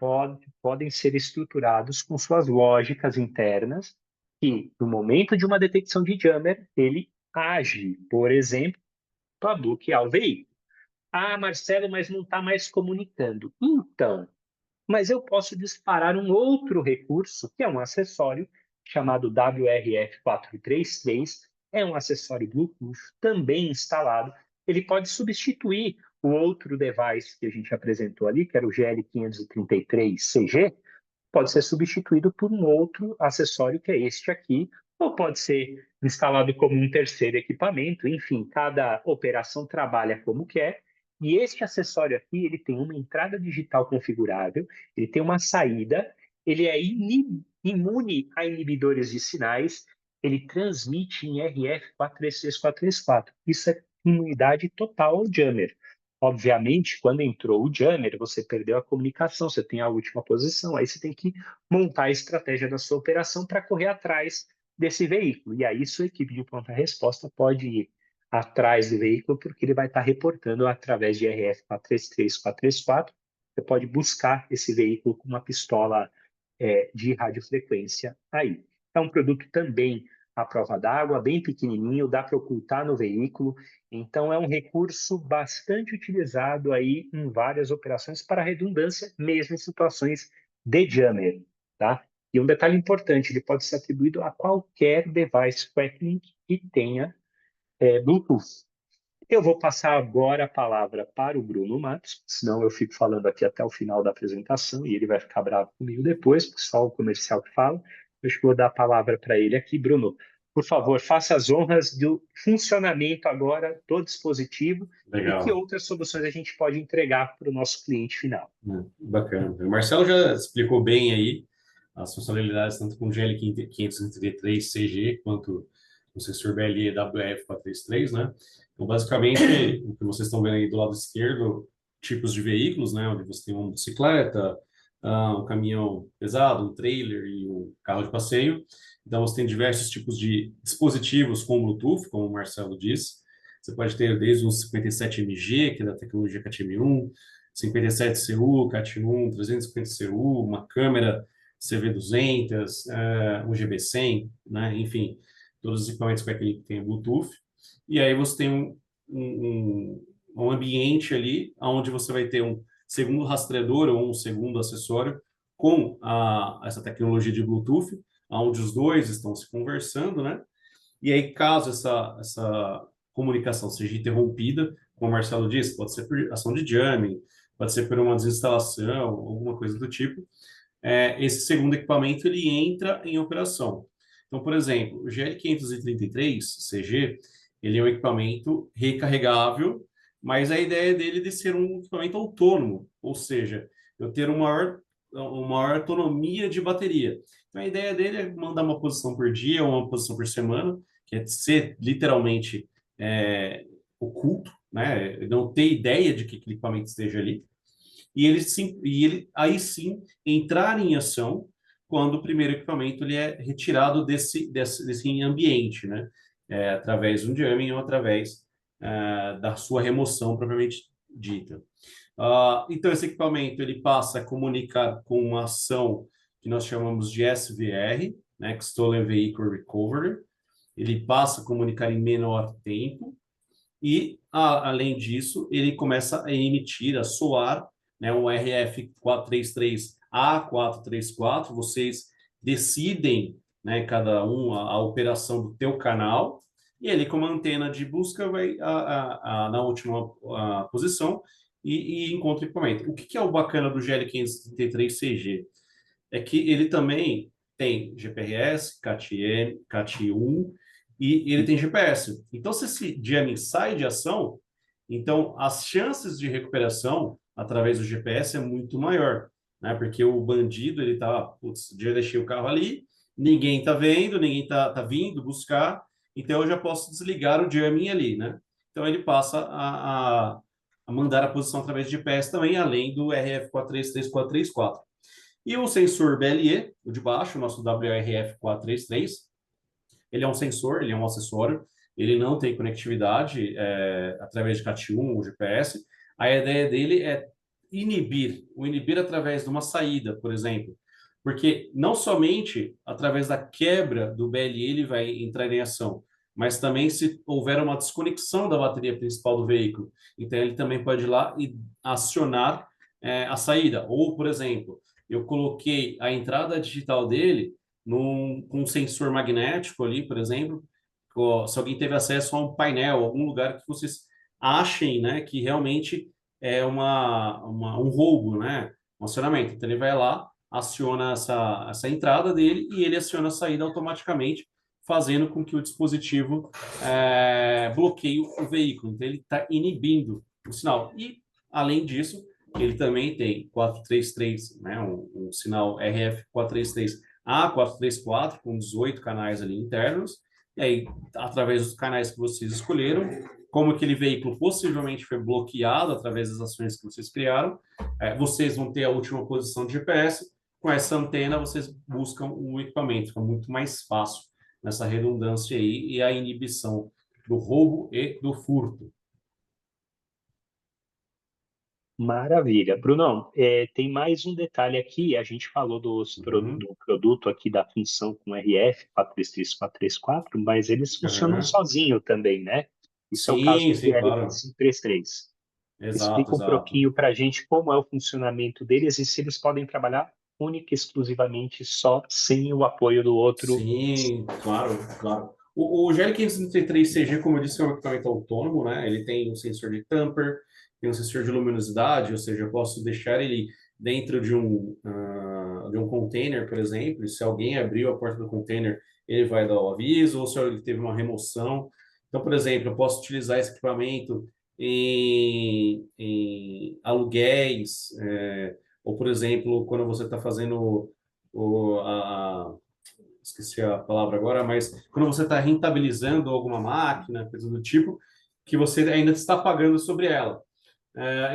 S2: podem ser estruturados com suas lógicas internas, que no momento de uma detecção de jammer, ele age, por exemplo, para bloquear o veículo. Ah, Marcelo, mas não está mais comunicando. Então, mas eu posso disparar um outro recurso, que é um acessório chamado WRF433, é um acessório Bluetooth também instalado. Ele pode substituir o outro device que a gente apresentou ali, que era o GL533CG, pode ser substituído por um outro acessório, que é este aqui, ou pode ser instalado como um terceiro equipamento. Enfim, cada operação trabalha como quer. E este acessório aqui, ele tem uma entrada digital configurável, ele tem uma saída, ele é imune a inibidores de sinais, ele transmite em RF433-434. Isso é imunidade total ao jammer. Obviamente, quando entrou o jammer, você perdeu a comunicação, você tem a última posição, aí você tem que montar a estratégia da sua operação para correr atrás desse veículo. E aí sua equipe de pronta-resposta pode ir atrás do veículo, porque ele vai estar reportando através de RF 433, 434. Você pode buscar esse veículo com uma pistola de radiofrequência aí. É um produto também à prova d'água, bem pequenininho, dá para ocultar no veículo. Então, é um recurso bastante utilizado aí em várias operações para redundância, mesmo em situações de jammer, tá? E um detalhe importante, ele pode ser atribuído a qualquer device Queclink que tenha Bluetooth. Eu vou passar agora a palavra para o Bruno Matos, senão eu fico falando aqui até o final da apresentação e ele vai ficar bravo comigo depois, porque só o comercial que fala. Eu acho que vou dar a palavra para ele aqui. Bruno, por favor, faça as honras do funcionamento agora do dispositivo e que
S4: Legal.
S2: outras soluções a gente pode entregar para o nosso cliente final.
S4: Bacana. O Marcelo já explicou bem aí as funcionalidades, tanto com o GL533CG quanto o sensor BLE WF433, né? Então, basicamente, o que vocês estão vendo aí do lado esquerdo, tipos de veículos, né? Onde você tem uma bicicleta, um caminhão pesado, um trailer e um carro de passeio. Então, você tem diversos tipos de dispositivos com Bluetooth, como o Marcelo disse. Você pode ter desde um 57MG, que é da tecnologia CAT-M1, 57CU, CAT-1, 350CU, uma câmera CV200, um GB100, né? Enfim, todos os equipamentos que tem Bluetooth. E aí você tem um ambiente ali onde você vai ter um segundo rastreador ou um segundo acessório com essa tecnologia de Bluetooth, onde os dois estão se conversando, né? E aí, caso essa comunicação seja interrompida, como o Marcelo disse, pode ser por ação de jamming, pode ser por uma desinstalação, alguma coisa do tipo, esse segundo equipamento ele entra em operação. Então, por exemplo, o GL533CG, ele é um equipamento recarregável, mas a ideia dele é de ser um equipamento autônomo, ou seja, eu ter uma maior autonomia de bateria. Então, a ideia dele é mandar uma posição por dia ou uma posição por semana, que é ser literalmente oculto, né? Não ter ideia de que aquele equipamento esteja ali. E ele aí sim entrar em ação quando o primeiro equipamento ele é retirado desse ambiente, né? Através de um jamming ou através da sua remoção propriamente dita. Então, esse equipamento ele passa a comunicar com uma ação que nós chamamos de SVR, né, Stolen Vehicle Recovery. Ele passa a comunicar em menor tempo e, além disso, ele começa a emitir, a soar, né, um RF 433A434. Vocês decidem, né, cada um a operação do teu canal, e ele com uma antena de busca vai na última posição e encontra o equipamento. O que é o bacana do GL533CG? É que ele também tem GPRS, CAT-M, CAT-1 e ele tem GPS. Então, se esse jamming sai de ação, então as chances de recuperação através do GPS é muito maior, né? Porque o bandido, ele tá, putz, já deixei o carro ali, ninguém tá vendo, ninguém tá vindo buscar, então eu já posso desligar o jamming ali, né? Então ele passa a mandar a posição através de GPS também, além do RF 433-434. E o sensor BLE, o de baixo, o nosso WRF433, ele é um sensor, ele é um acessório, ele não tem conectividade através de CAT-1 ou GPS. A ideia dele é inibir através de uma saída, por exemplo. Porque não somente através da quebra do BLE ele vai entrar em ação, mas também se houver uma desconexão da bateria principal do veículo. Então ele também pode ir lá e acionar a saída. Ou, por exemplo, eu coloquei a entrada digital dele com um sensor magnético ali, por exemplo, se alguém teve acesso a um painel, algum lugar que vocês achem, né, que realmente é um roubo, né, um acionamento. Então ele vai lá, aciona essa entrada dele e ele aciona a saída automaticamente, fazendo com que o dispositivo bloqueie o veículo. Então ele está inibindo o sinal. E, além disso, ele também tem 433, né, um sinal RF 433A434 com 18 canais ali internos. E aí, através dos canais que vocês escolheram, como aquele veículo possivelmente foi bloqueado através das ações que vocês criaram, vocês vão ter a última posição de GPS. Com essa antena, vocês buscam o equipamento. Fica muito mais fácil nessa redundância aí e a inibição do roubo e do furto.
S2: Maravilha. Brunão, tem mais um detalhe aqui. A gente falou do produto aqui da função com RF 433 434, mas eles funcionam sozinho também, né? Isso é o caso
S4: Sim,
S2: do
S4: sim,
S2: PL
S4: claro.
S2: 533.
S4: Exato,
S2: Explica um
S4: exato.
S2: pouquinho para a gente como é o funcionamento deles e se eles podem trabalhar única e exclusivamente só sem o apoio do outro.
S4: Sim, claro, claro. O GL533CG, como eu disse, é um equipamento autônomo, né? Ele tem um sensor de tamper, tem um sensor de luminosidade, ou seja, eu posso deixar ele dentro de um container, por exemplo, e se alguém abriu a porta do container, ele vai dar o aviso, ou se ele teve uma remoção. Então, por exemplo, eu posso utilizar esse equipamento em aluguéis, ou, por exemplo, quando você está fazendo esqueci a palavra agora, mas quando você está rentabilizando alguma máquina, coisa do tipo, que você ainda está pagando sobre ela.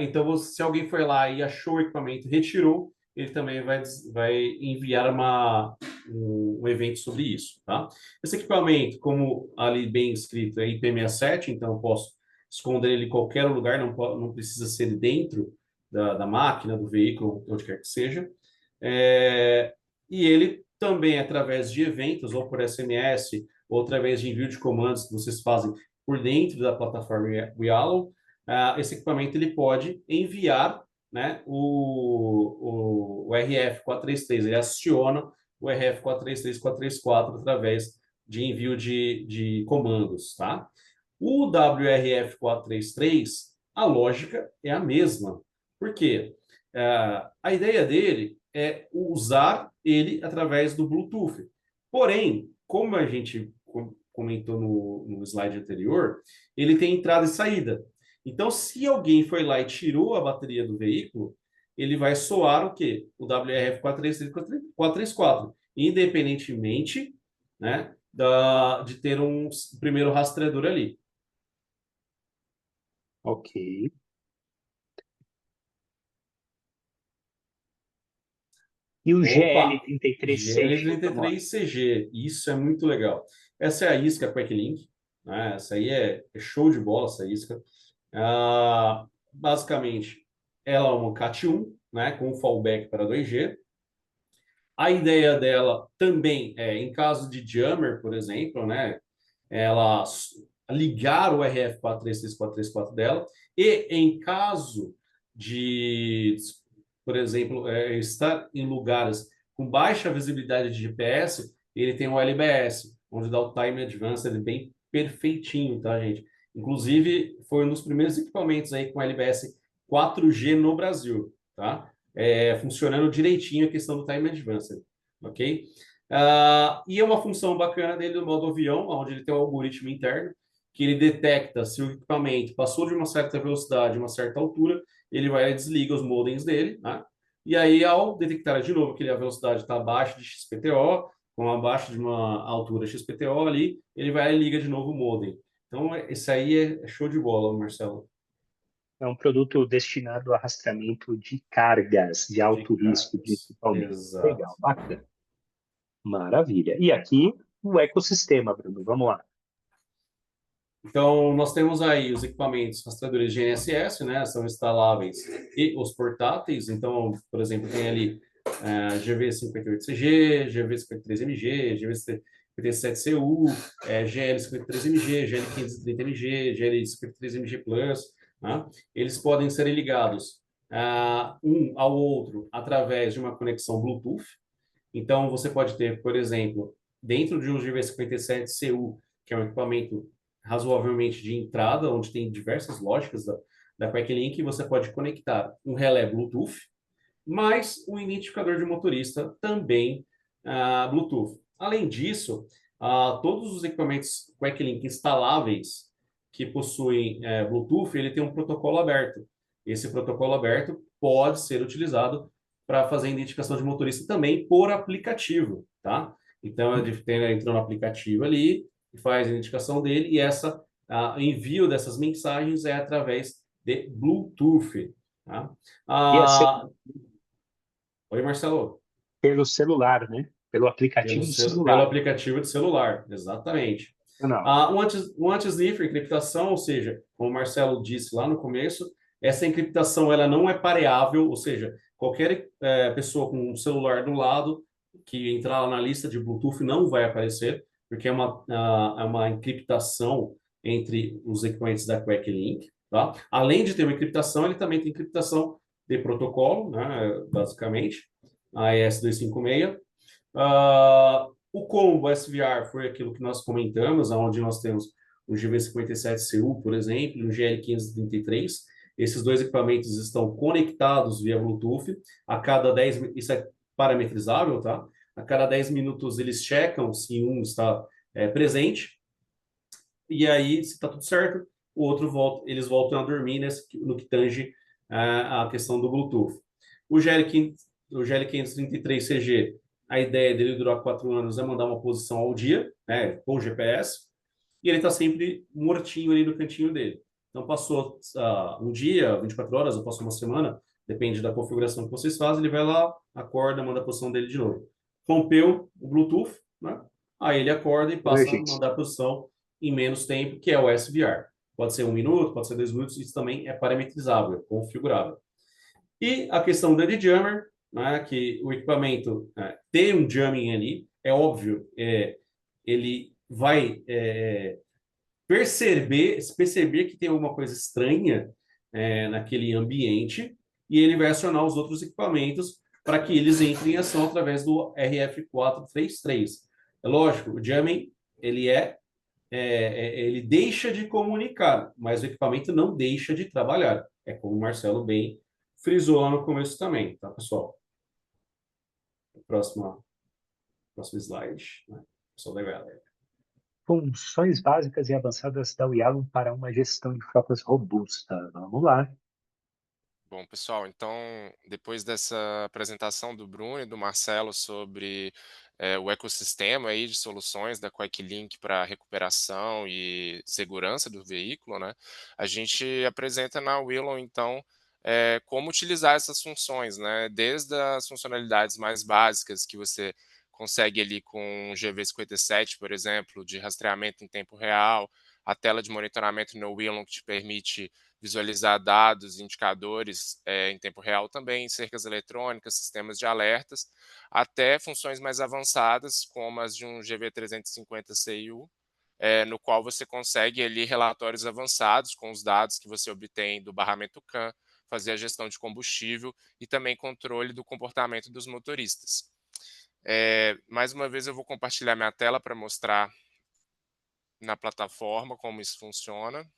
S4: Então, se alguém foi lá e achou o equipamento, retirou, ele também vai enviar um evento sobre isso, tá? Esse equipamento, como ali bem escrito, é IP67, então eu posso esconder ele em qualquer lugar, não precisa ser dentro da máquina, do veículo, onde quer que seja. E ele também, através de eventos, ou por SMS, ou através de envio de comandos que vocês fazem por dentro da plataforma Yallo, esse equipamento ele pode enviar, né, o RF433, ele aciona o RF433, 434 através de envio de comandos, tá? O WRF433, a lógica é a mesma. Por quê? A ideia dele é usar ele através do Bluetooth. Porém, como a gente comentou no slide anterior, ele tem entrada e saída. Então, se alguém foi lá e tirou a bateria do veículo, ele vai soar o quê? O WRF433 434, independentemente, né, de ter um primeiro rastreador ali.
S2: Ok. E o
S4: Opa!
S2: GL33CG, vamos lá.
S4: GL33CG, isso é muito legal. Essa é a isca Quicklink, né? Essa aí é show de bola, essa isca. Basicamente, ela é uma Cat1, né, com fallback para 2G. A ideia dela também é, em caso de jammer, por exemplo, né, ela ligar o RF433 dela, e em caso de, por exemplo, estar em lugares com baixa visibilidade de GPS, ele tem o LBS, onde dá o Time Advanced bem perfeitinho, tá, gente? Inclusive, foi um dos primeiros equipamentos aí com LBS 4G no Brasil, tá? Funcionando direitinho a questão do Time Advanced, ok? E é uma função bacana dele do modo avião, onde ele tem um algoritmo interno, que ele detecta se o equipamento passou de uma certa velocidade, uma certa altura, ele vai e desliga os modems dele, né? E aí, ao detectar de novo que a velocidade está abaixo de XPTO, com abaixo de uma altura XPTO ali, ele vai e liga de novo o modem. Então, esse aí é show de bola, Marcelo.
S2: É um produto destinado a rastreamento de cargas de alto risco, principalmente.
S4: Exato.
S2: Legal, bacana. Maravilha. E aqui, o ecossistema, Bruno, vamos lá.
S4: Então, nós temos aí os equipamentos rastreadores GNSS, né? São instaláveis, e os portáteis. Então, por exemplo, tem ali GV58CG, GV53MG, GV57CU, GL53MG, GL530MG, GL53MG Plus. Né? Eles podem ser ligados um ao outro através de uma conexão Bluetooth. Então, você pode ter, por exemplo, dentro de um GV57CU, que é um equipamento razoavelmente de entrada, onde tem diversas lógicas da Quicklink, você pode conectar um relé Bluetooth, mais um identificador de motorista também Bluetooth. Além disso, todos os equipamentos Quicklink instaláveis que possuem Bluetooth, ele tem um protocolo aberto. Esse protocolo aberto pode ser utilizado para fazer identificação de motorista também por aplicativo, tá? Então, ele entra no aplicativo ali, faz a identificação dele e essa envio dessas mensagens é através de Bluetooth. Tá? Oi, Marcelo.
S2: Pelo celular, né? Pelo aplicativo do
S4: Pelo
S2: celular.
S4: aplicativo de celular, exatamente.
S2: Não.
S4: O anti-sniffer, encriptação, ou seja, como o Marcelo disse lá no começo, essa encriptação ela não é pareável, ou seja, qualquer pessoa com um celular do lado que entrar na lista de Bluetooth não vai aparecer, porque é uma encriptação entre os equipamentos da QuickLink. Tá? Além de ter uma encriptação, ele também tem encriptação de protocolo, né, basicamente, a ES256. O combo SVR foi aquilo que nós comentamos, onde nós temos o GV57CU, por exemplo, e o GL533. Esses dois equipamentos estão conectados via Bluetooth. A cada 10 isso é parametrizável, tá? A cada 10 minutos eles checam se um está presente. E aí, se está tudo certo, o outro eles voltam a dormir no que tange a questão do Bluetooth. O GL533CG, a ideia dele durar 4 anos é mandar uma posição ao dia, né, com GPS, e ele está sempre mortinho ali no cantinho dele. Então, passou um dia, 24 horas, ou passou uma semana, depende da configuração que vocês fazem, ele vai lá, acorda, manda a posição dele de novo. Rompeu o Bluetooth, né? Aí ele acorda e passa a mandar a posição em menos tempo, que é o SVR. Pode ser 1 minuto, pode ser 2 minutos, isso também é parametrizável, é configurável. E a questão do Jammer, né, que o equipamento tem um jamming ali, é óbvio, ele vai perceber que tem alguma coisa estranha naquele ambiente e ele vai acionar os outros equipamentos para que eles entrem em ação através do RF433. É lógico, o jamming ele deixa de comunicar, mas o equipamento não deixa de trabalhar. É como o Marcelo bem frisou lá no começo também, tá, pessoal? Próximo slide, né? Pessoal da galera.
S2: Funções básicas e avançadas da Yalom para uma gestão de frotas robusta. Vamos lá.
S5: Bom, pessoal, então, depois dessa apresentação do Bruno e do Marcelo sobre o ecossistema aí de soluções da QuickLink para recuperação e segurança do veículo, né, a gente apresenta na Willow, então, como utilizar essas funções, né, desde as funcionalidades mais básicas que você consegue ali com o GV57, por exemplo, de rastreamento em tempo real, a tela de monitoramento no Willow que te permite visualizar dados, indicadores em tempo real também, cercas eletrônicas, sistemas de alertas, até funções mais avançadas, como as de um GV350CIU, no qual você consegue ali relatórios avançados com os dados que você obtém do barramento CAN, fazer a gestão de combustível e também controle do comportamento dos motoristas. Mais uma vez eu vou compartilhar minha tela para mostrar na plataforma como isso funciona.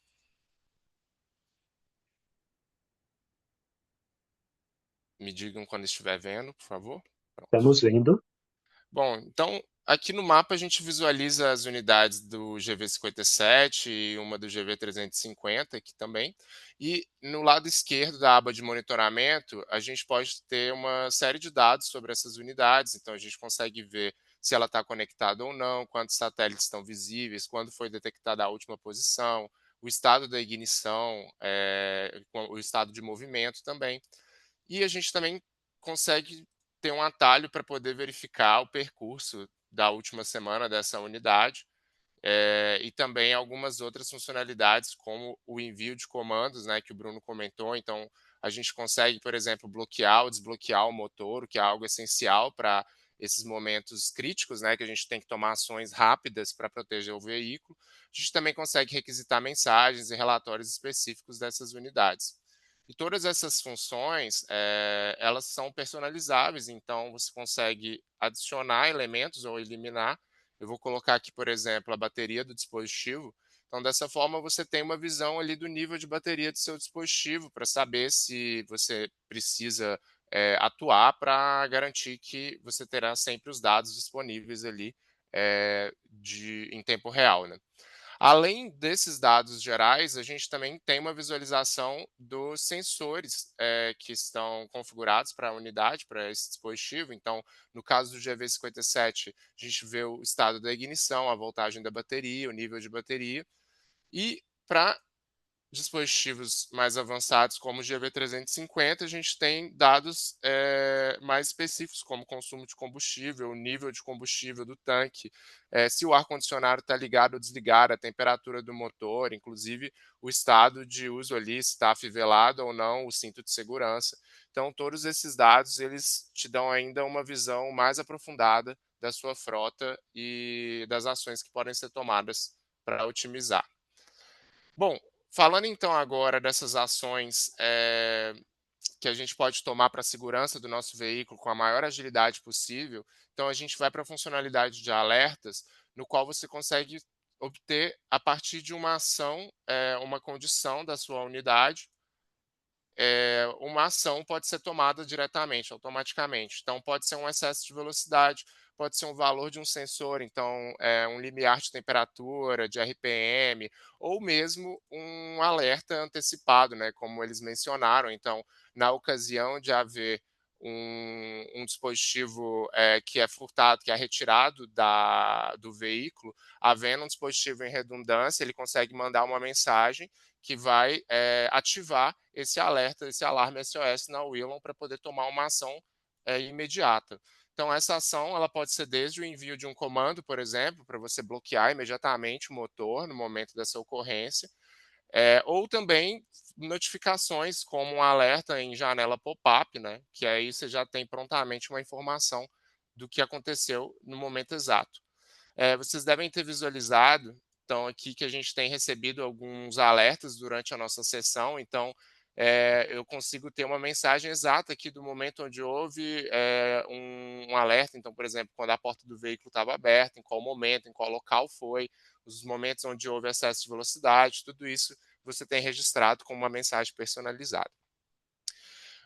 S5: Me digam quando estiver vendo, por favor. Pronto.
S2: Estamos vendo.
S5: Bom, então, aqui no mapa a gente visualiza as unidades do GV57 e uma do GV350 aqui também. E no lado esquerdo da aba de monitoramento, a gente pode ter uma série de dados sobre essas unidades. Então, a gente consegue ver se ela está conectada ou não, quantos satélites estão visíveis, quando foi detectada a última posição, o estado da ignição, o estado de movimento também. E a gente também consegue ter um atalho para poder verificar o percurso da última semana dessa unidade, e também algumas outras funcionalidades, como o envio de comandos, né, que o Bruno comentou. Então, a gente consegue, por exemplo, bloquear ou desbloquear o motor, o que é algo essencial para esses momentos críticos, né, que a gente tem que tomar ações rápidas para proteger o veículo. A gente também consegue requisitar mensagens e relatórios específicos dessas unidades. E todas essas funções, elas são personalizáveis, então você consegue adicionar elementos ou eliminar. Eu vou colocar aqui, por exemplo, a bateria do dispositivo. Então, dessa forma, você tem uma visão ali do nível de bateria do seu dispositivo para saber se você precisa atuar para garantir que você terá sempre os dados disponíveis ali em tempo real, né? Além desses dados gerais, a gente também tem uma visualização dos sensores que estão configurados para a unidade, para esse dispositivo. Então, no caso do GV57, a gente vê o estado da ignição, a voltagem da bateria, o nível de bateria. E para dispositivos mais avançados, como o GV350, a gente tem dados mais específicos, como consumo de combustível, o nível de combustível do tanque, se o ar-condicionado está ligado ou desligado, a temperatura do motor, inclusive o estado de uso ali, se está afivelado ou não, o cinto de segurança. Então, todos esses dados, eles te dão ainda uma visão mais aprofundada da sua frota e das ações que podem ser tomadas para otimizar. Bom, falando então agora dessas ações que a gente pode tomar para a segurança do nosso veículo com a maior agilidade possível, então a gente vai para a funcionalidade de alertas, no qual você consegue obter a partir de uma ação, uma condição da sua unidade, uma ação pode ser tomada diretamente, automaticamente. Então, pode ser um excesso de velocidade, pode ser um valor de um sensor, então, um limiar de temperatura, de RPM, ou mesmo um alerta antecipado, né, como eles mencionaram. Então, na ocasião de haver um dispositivo que é furtado, que é retirado do veículo, havendo um dispositivo em redundância, ele consegue mandar uma mensagem que vai ativar esse alerta, esse alarme SOS na Willon para poder tomar uma ação imediata. Então, essa ação ela pode ser desde o envio de um comando, por exemplo, para você bloquear imediatamente o motor no momento dessa ocorrência, ou também notificações como um alerta em janela pop-up, né, que aí você já tem prontamente uma informação do que aconteceu no momento exato. Vocês devem ter visualizado, então, aqui que a gente tem recebido alguns alertas durante a nossa sessão, então, eu consigo ter uma mensagem exata aqui do momento onde houve um alerta, então, por exemplo, quando a porta do veículo estava aberta, em qual momento, em qual local foi, os momentos onde houve excesso de velocidade, tudo isso você tem registrado com uma mensagem personalizada.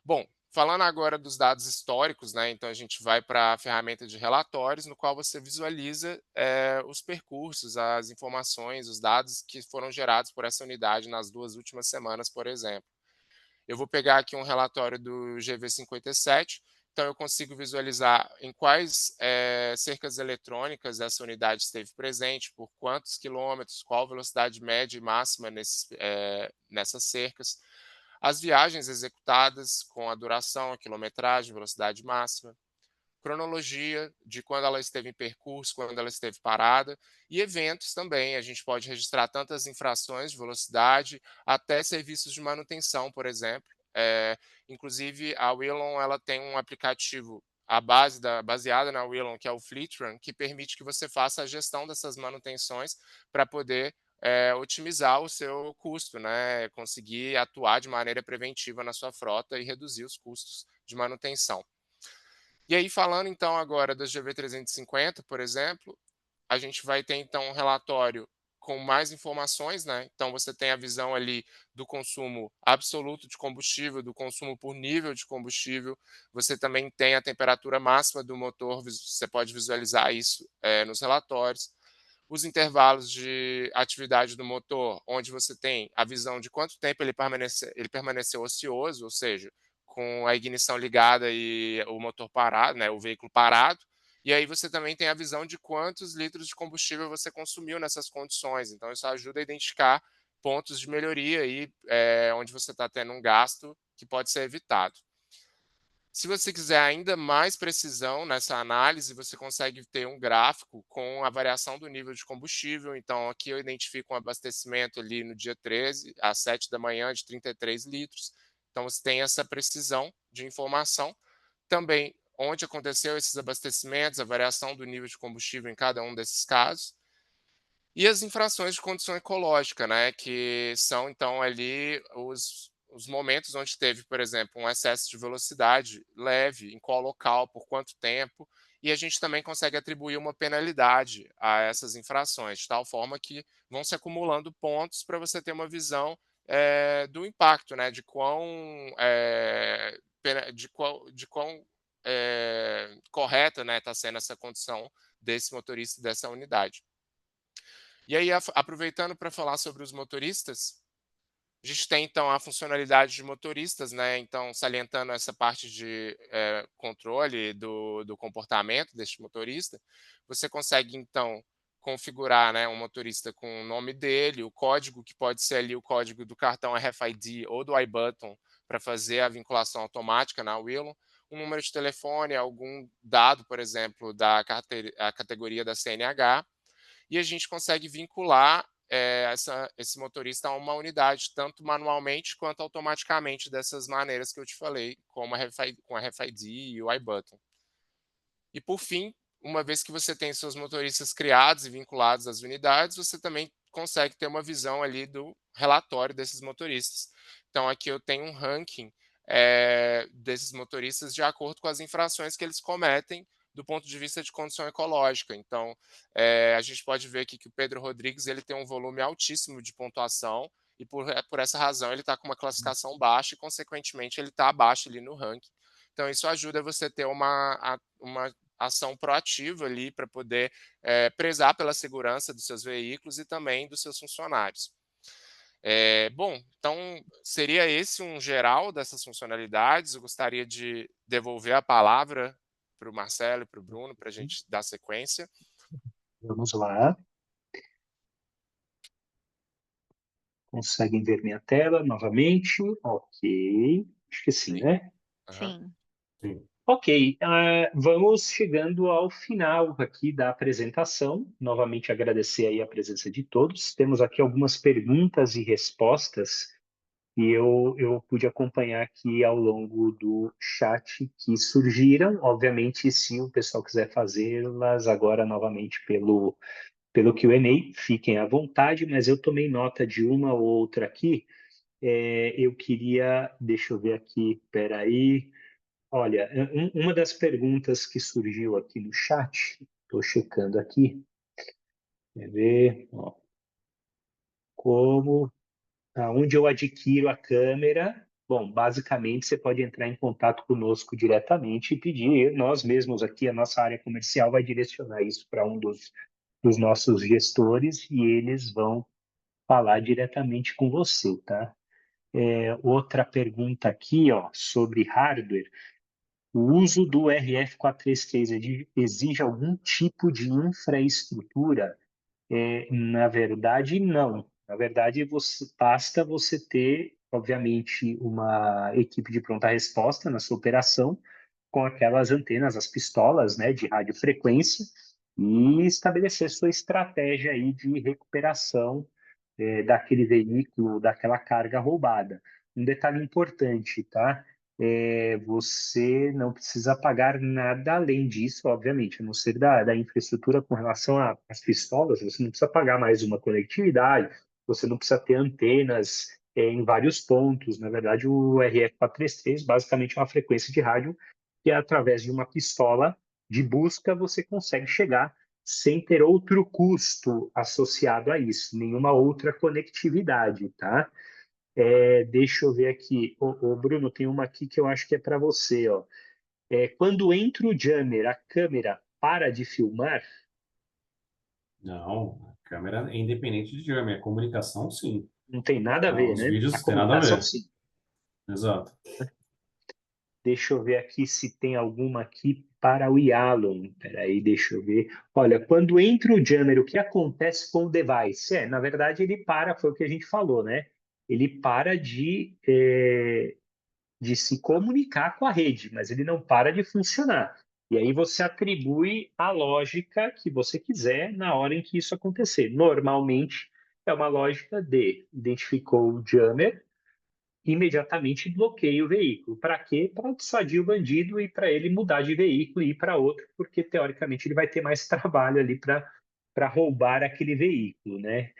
S5: Bom, falando agora dos dados históricos, né, então a gente vai para a ferramenta de relatórios, no qual você visualiza os percursos, as informações, os dados que foram gerados por essa unidade nas 2 últimas semanas, por exemplo. Eu vou pegar aqui um relatório do GV57, então eu consigo visualizar em quais cercas eletrônicas essa unidade esteve presente, por quantos quilômetros, qual velocidade média e máxima nessas cercas, as viagens executadas com a duração, a quilometragem, velocidade máxima, cronologia de quando ela esteve em percurso, quando ela esteve parada, e eventos também. A gente pode registrar tantas infrações de velocidade até serviços de manutenção, por exemplo. Inclusive, a Willon ela tem um aplicativo baseada na Willon, que é o Fleetrun, que permite que você faça a gestão dessas manutenções para poder otimizar o seu custo, né? Conseguir atuar de maneira preventiva na sua frota e reduzir os custos de manutenção. E aí, falando então agora das GV350, por exemplo, a gente vai ter então um relatório com mais informações, né? Então você tem a visão ali do consumo absoluto de combustível, do consumo por nível de combustível. Você também tem a temperatura máxima do motor, você pode visualizar isso nos relatórios. Os intervalos de atividade do motor, onde você tem a visão de quanto tempo ele permaneceu ocioso, ou seja, com a ignição ligada e o motor parado, né, o veículo parado. E aí você também tem a visão de quantos litros de combustível você consumiu nessas condições. Então, isso ajuda a identificar pontos de melhoria aí, onde você está tendo um gasto que pode ser evitado. Se você quiser ainda mais precisão nessa análise, você consegue ter um gráfico com a variação do nível de combustível. Então, aqui eu identifico um abastecimento ali no dia 13, às 7 da manhã, de 33 litros. Então, você tem essa precisão de informação. Também, onde aconteceu esses abastecimentos, a variação do nível de combustível em cada um desses casos. E as infrações de condição ecológica, né, que são, então, ali os momentos onde teve, por exemplo, um excesso de velocidade leve, em qual local, por quanto tempo, e a gente também consegue atribuir uma penalidade a essas infrações, de tal forma que vão se acumulando pontos para você ter uma visão do impacto, né, de quão, correta, né, está sendo essa condição desse motorista e dessa unidade. E aí, aproveitando para falar sobre os motoristas, a gente tem então a funcionalidade de motoristas, né? Então, salientando essa parte de controle do comportamento deste motorista, você consegue então configurar, né, um motorista com o nome dele, o código, que pode ser ali o código do cartão RFID ou do iButton, para fazer a vinculação automática na Willow, um número de telefone, algum dado, por exemplo, da a categoria da CNH, e a gente consegue vincular esse motorista a uma unidade, tanto manualmente quanto automaticamente, dessas maneiras que eu te falei, como com a RFID e o iButton. E, por fim, uma vez que você tem seus motoristas criados e vinculados às unidades, você também consegue ter uma visão ali do relatório desses motoristas. Então, aqui eu tenho um ranking desses motoristas de acordo com as infrações que eles cometem do ponto de vista de condição ecológica. Então, a gente pode ver aqui que o Pedro Rodrigues ele tem um volume altíssimo de pontuação e, por essa razão, ele está com uma classificação baixa e, consequentemente, ele está abaixo ali no ranking. Então, isso ajuda você a ter uma ação proativa ali para poder prezar pela segurança dos seus veículos e também dos seus funcionários. Bom, então seria esse um geral dessas funcionalidades. Eu gostaria de devolver a palavra para o Marcelo e para o Bruno para a gente dar sequência.
S2: Vamos lá. Conseguem ver minha tela novamente? Ok. Acho que sim,
S5: Sim.
S2: né?
S3: Sim.
S4: Sim.
S2: Ok, vamos chegando ao final aqui da apresentação. Novamente agradecer aí a presença de todos. Temos aqui algumas perguntas e respostas que eu pude acompanhar aqui ao longo do chat que surgiram. Obviamente, se o pessoal quiser fazê-las agora novamente pelo Q&A, fiquem à vontade, mas eu tomei nota de uma ou outra aqui. Eu queria, deixa eu ver aqui, peraí. Olha, uma das perguntas que surgiu aqui no chat, estou checando aqui, quer ver, ó, aonde eu adquiro a câmera? Bom, basicamente você pode entrar em contato conosco diretamente e pedir, nós mesmos aqui, a nossa área comercial vai direcionar isso para um dos nossos gestores e eles vão falar diretamente com você, tá? Outra pergunta aqui, ó, sobre hardware. O uso do RF433 exige algum tipo de infraestrutura? Na verdade, não. Na verdade, basta você ter, obviamente, uma equipe de pronta resposta na sua operação, com aquelas antenas, as pistolas, né, de radiofrequência, e estabelecer sua estratégia aí de recuperação daquele veículo, daquela carga roubada. Um detalhe importante, tá? Você não precisa pagar nada além disso, obviamente, a não ser da infraestrutura com relação às pistolas, você não precisa pagar mais uma conectividade, você não precisa ter antenas em vários pontos. Na verdade, o RF433 basicamente é uma frequência de rádio que, através de uma pistola de busca, você consegue chegar sem ter outro custo associado a isso, nenhuma outra conectividade, tá? Deixa eu ver aqui. Ô, Bruno, tem uma aqui que eu acho que é para você, ó. Quando entra o jammer, a câmera para de filmar?
S4: Não, a câmera é independente de jammer. A comunicação, sim.
S2: Não tem nada a ver,
S4: Os
S2: né? A
S4: vídeos tem nada a
S2: comunicação,
S4: ver.
S2: sim.
S4: Exato.
S2: Deixa eu ver aqui se tem alguma aqui para o Yalon. Peraí, deixa eu ver. Olha, quando entra o jammer, o que acontece com o device? Na verdade, ele para, foi o que a gente falou, né? Ele para de se comunicar com a rede, mas ele não para de funcionar. E aí você atribui a lógica que você quiser na hora em que isso acontecer. Normalmente é uma lógica de identificou o jammer, imediatamente bloqueia o veículo. Para quê? Para dissuadir o bandido e para ele mudar de veículo e ir para outro, porque teoricamente ele vai ter mais trabalho ali para roubar aquele veículo, né?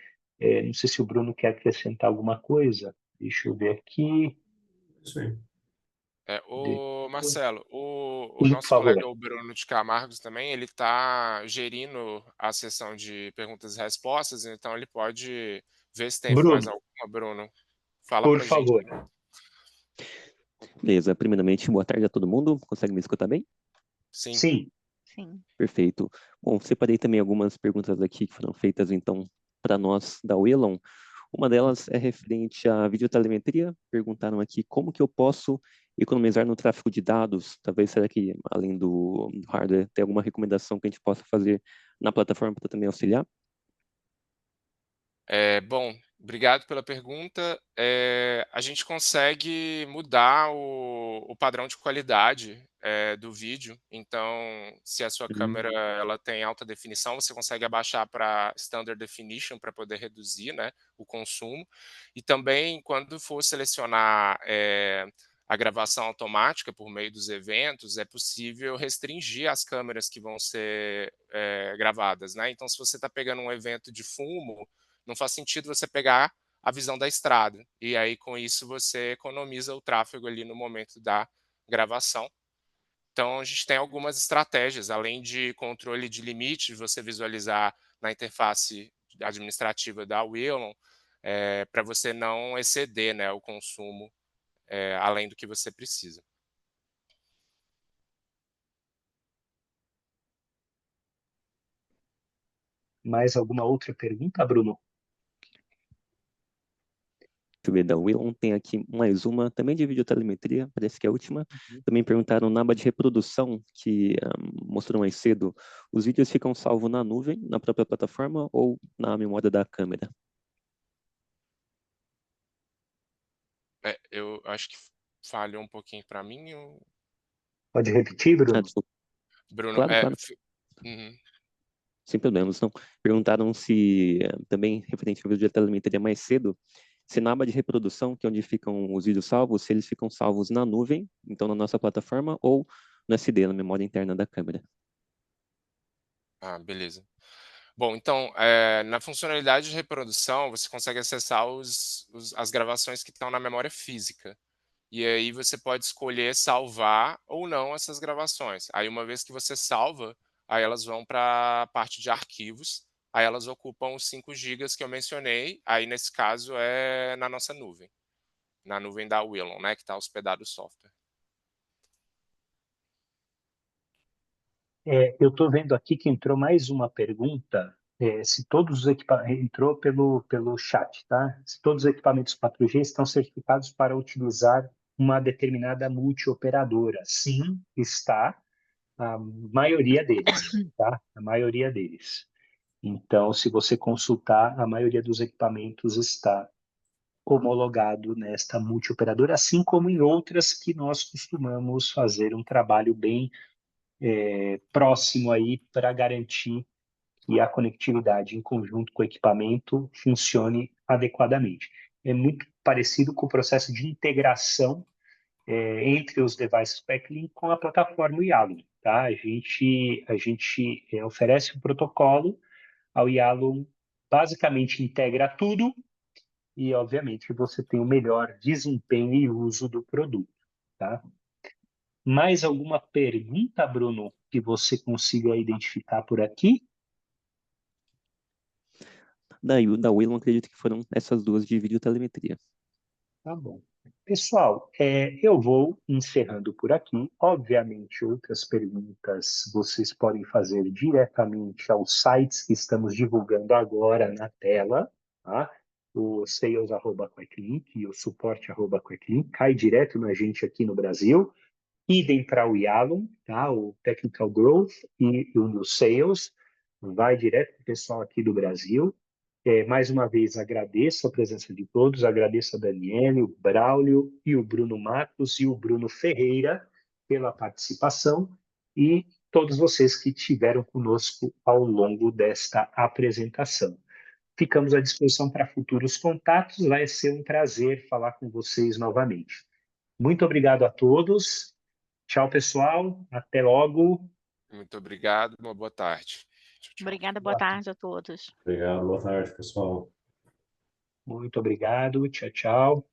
S2: Não sei se o Bruno quer acrescentar alguma coisa. Deixa eu ver aqui.
S4: Isso aí.
S5: Marcelo, o
S2: Sim, por
S5: nosso
S2: favor.
S5: colega, o Bruno de Camargos também, ele está gerindo a sessão de perguntas e respostas, então ele pode ver se tem mais
S2: Bruno,
S5: alguma, Bruno. Fala
S2: por
S5: para a gente.
S2: favor.
S6: Beleza, primeiramente, boa tarde a todo mundo. Consegue me escutar bem?
S5: Sim.
S2: Sim.
S3: Sim.
S6: Perfeito. Bom, separei também algumas perguntas aqui que foram feitas, então, para nós da Wellon. Uma delas é referente à videotelemetria. Perguntaram aqui como que eu posso economizar no tráfego de dados, talvez, será que, além do hardware, tem alguma recomendação que a gente possa fazer na plataforma para também auxiliar?
S5: Bom, obrigado pela pergunta. A gente consegue mudar o padrão de qualidade do vídeo. Então, se a sua câmera ela tem alta definição, você consegue abaixar para Standard Definition para poder reduzir, né, o consumo. E também, quando for selecionar a gravação automática por meio dos eventos, é possível restringir as câmeras que vão ser gravadas, né? Então, se você está pegando um evento de fumo, não faz sentido você pegar a visão da estrada. E aí, com isso, você economiza o tráfego ali no momento da gravação. Então, a gente tem algumas estratégias, além de controle de limite, você visualizar na interface administrativa da Willon, para você não exceder, né, o consumo além do que você precisa.
S2: Mais alguma outra pergunta, Bruno?
S6: Deixa eu ver, da Willon tem aqui mais uma, também de videotelemetria, parece que é a última. Também perguntaram na aba de reprodução, que mostrou mais cedo, os vídeos ficam salvos na nuvem, na própria plataforma ou na memória da câmera?
S5: Eu acho que falhou um pouquinho para mim.
S2: Pode repetir, Bruno?
S6: Desculpa.
S5: Bruno,
S6: Claro. Sem problemas, não. Perguntaram se, também referente ao vídeo de telemetria mais cedo, se na aba de reprodução, que é onde ficam os vídeos salvos, se eles ficam salvos na nuvem, então na nossa plataforma, ou no SD, na memória interna da câmera.
S5: Beleza. Bom, então, na funcionalidade de reprodução, você consegue acessar as gravações que estão na memória física. E aí você pode escolher salvar ou não essas gravações. Aí, uma vez que você salva, aí elas vão para a parte de arquivos, aí elas ocupam os 5 GB que eu mencionei, aí nesse caso é na nossa nuvem, na nuvem da Willon, né, que está hospedado o software.
S2: Eu estou vendo aqui que entrou mais uma pergunta, se todos os equipamentos, entrou pelo chat, tá? Se todos os equipamentos 4G estão certificados para utilizar uma determinada multioperadora. Sim, está, a maioria deles, tá? A maioria deles. Então, se você consultar, a maioria dos equipamentos está homologado nesta multioperadora, assim como em outras que nós costumamos fazer um trabalho bem próximo aí para garantir que a conectividade em conjunto com o equipamento funcione adequadamente. É muito parecido com o processo de integração entre os devices Backlink com a plataforma Yalom, tá? A gente oferece um protocolo, ao Yalom basicamente integra tudo e, obviamente, você tem o melhor desempenho e uso do produto, tá? Mais alguma pergunta, Bruno, que você consiga identificar por aqui?
S6: Da Willon, acredito que foram essas duas de videotelemetria.
S2: Tá bom. Pessoal, eu vou encerrando por aqui. Obviamente, outras perguntas vocês podem fazer diretamente aos sites que estamos divulgando agora na tela, tá? O sales@quicklink e o suporte@quicklink cai direto na gente aqui no Brasil. Idem para o Yalom, tá? O Technical Growth e o New Sales, vai direto para o pessoal aqui do Brasil. Mais uma vez, agradeço a presença de todos, agradeço a Daniele, o Braulio e o Bruno Matos e o Bruno Ferreira pela participação e todos vocês que estiveram conosco ao longo desta apresentação. Ficamos à disposição para futuros contatos, vai ser um prazer falar com vocês novamente. Muito obrigado a todos. Tchau, pessoal. Até logo.
S5: Muito obrigado, uma boa tarde. Tchau, tchau.
S3: Obrigada, boa tarde a todos.
S4: Obrigado, boa tarde, pessoal.
S2: Muito obrigado. Tchau, tchau.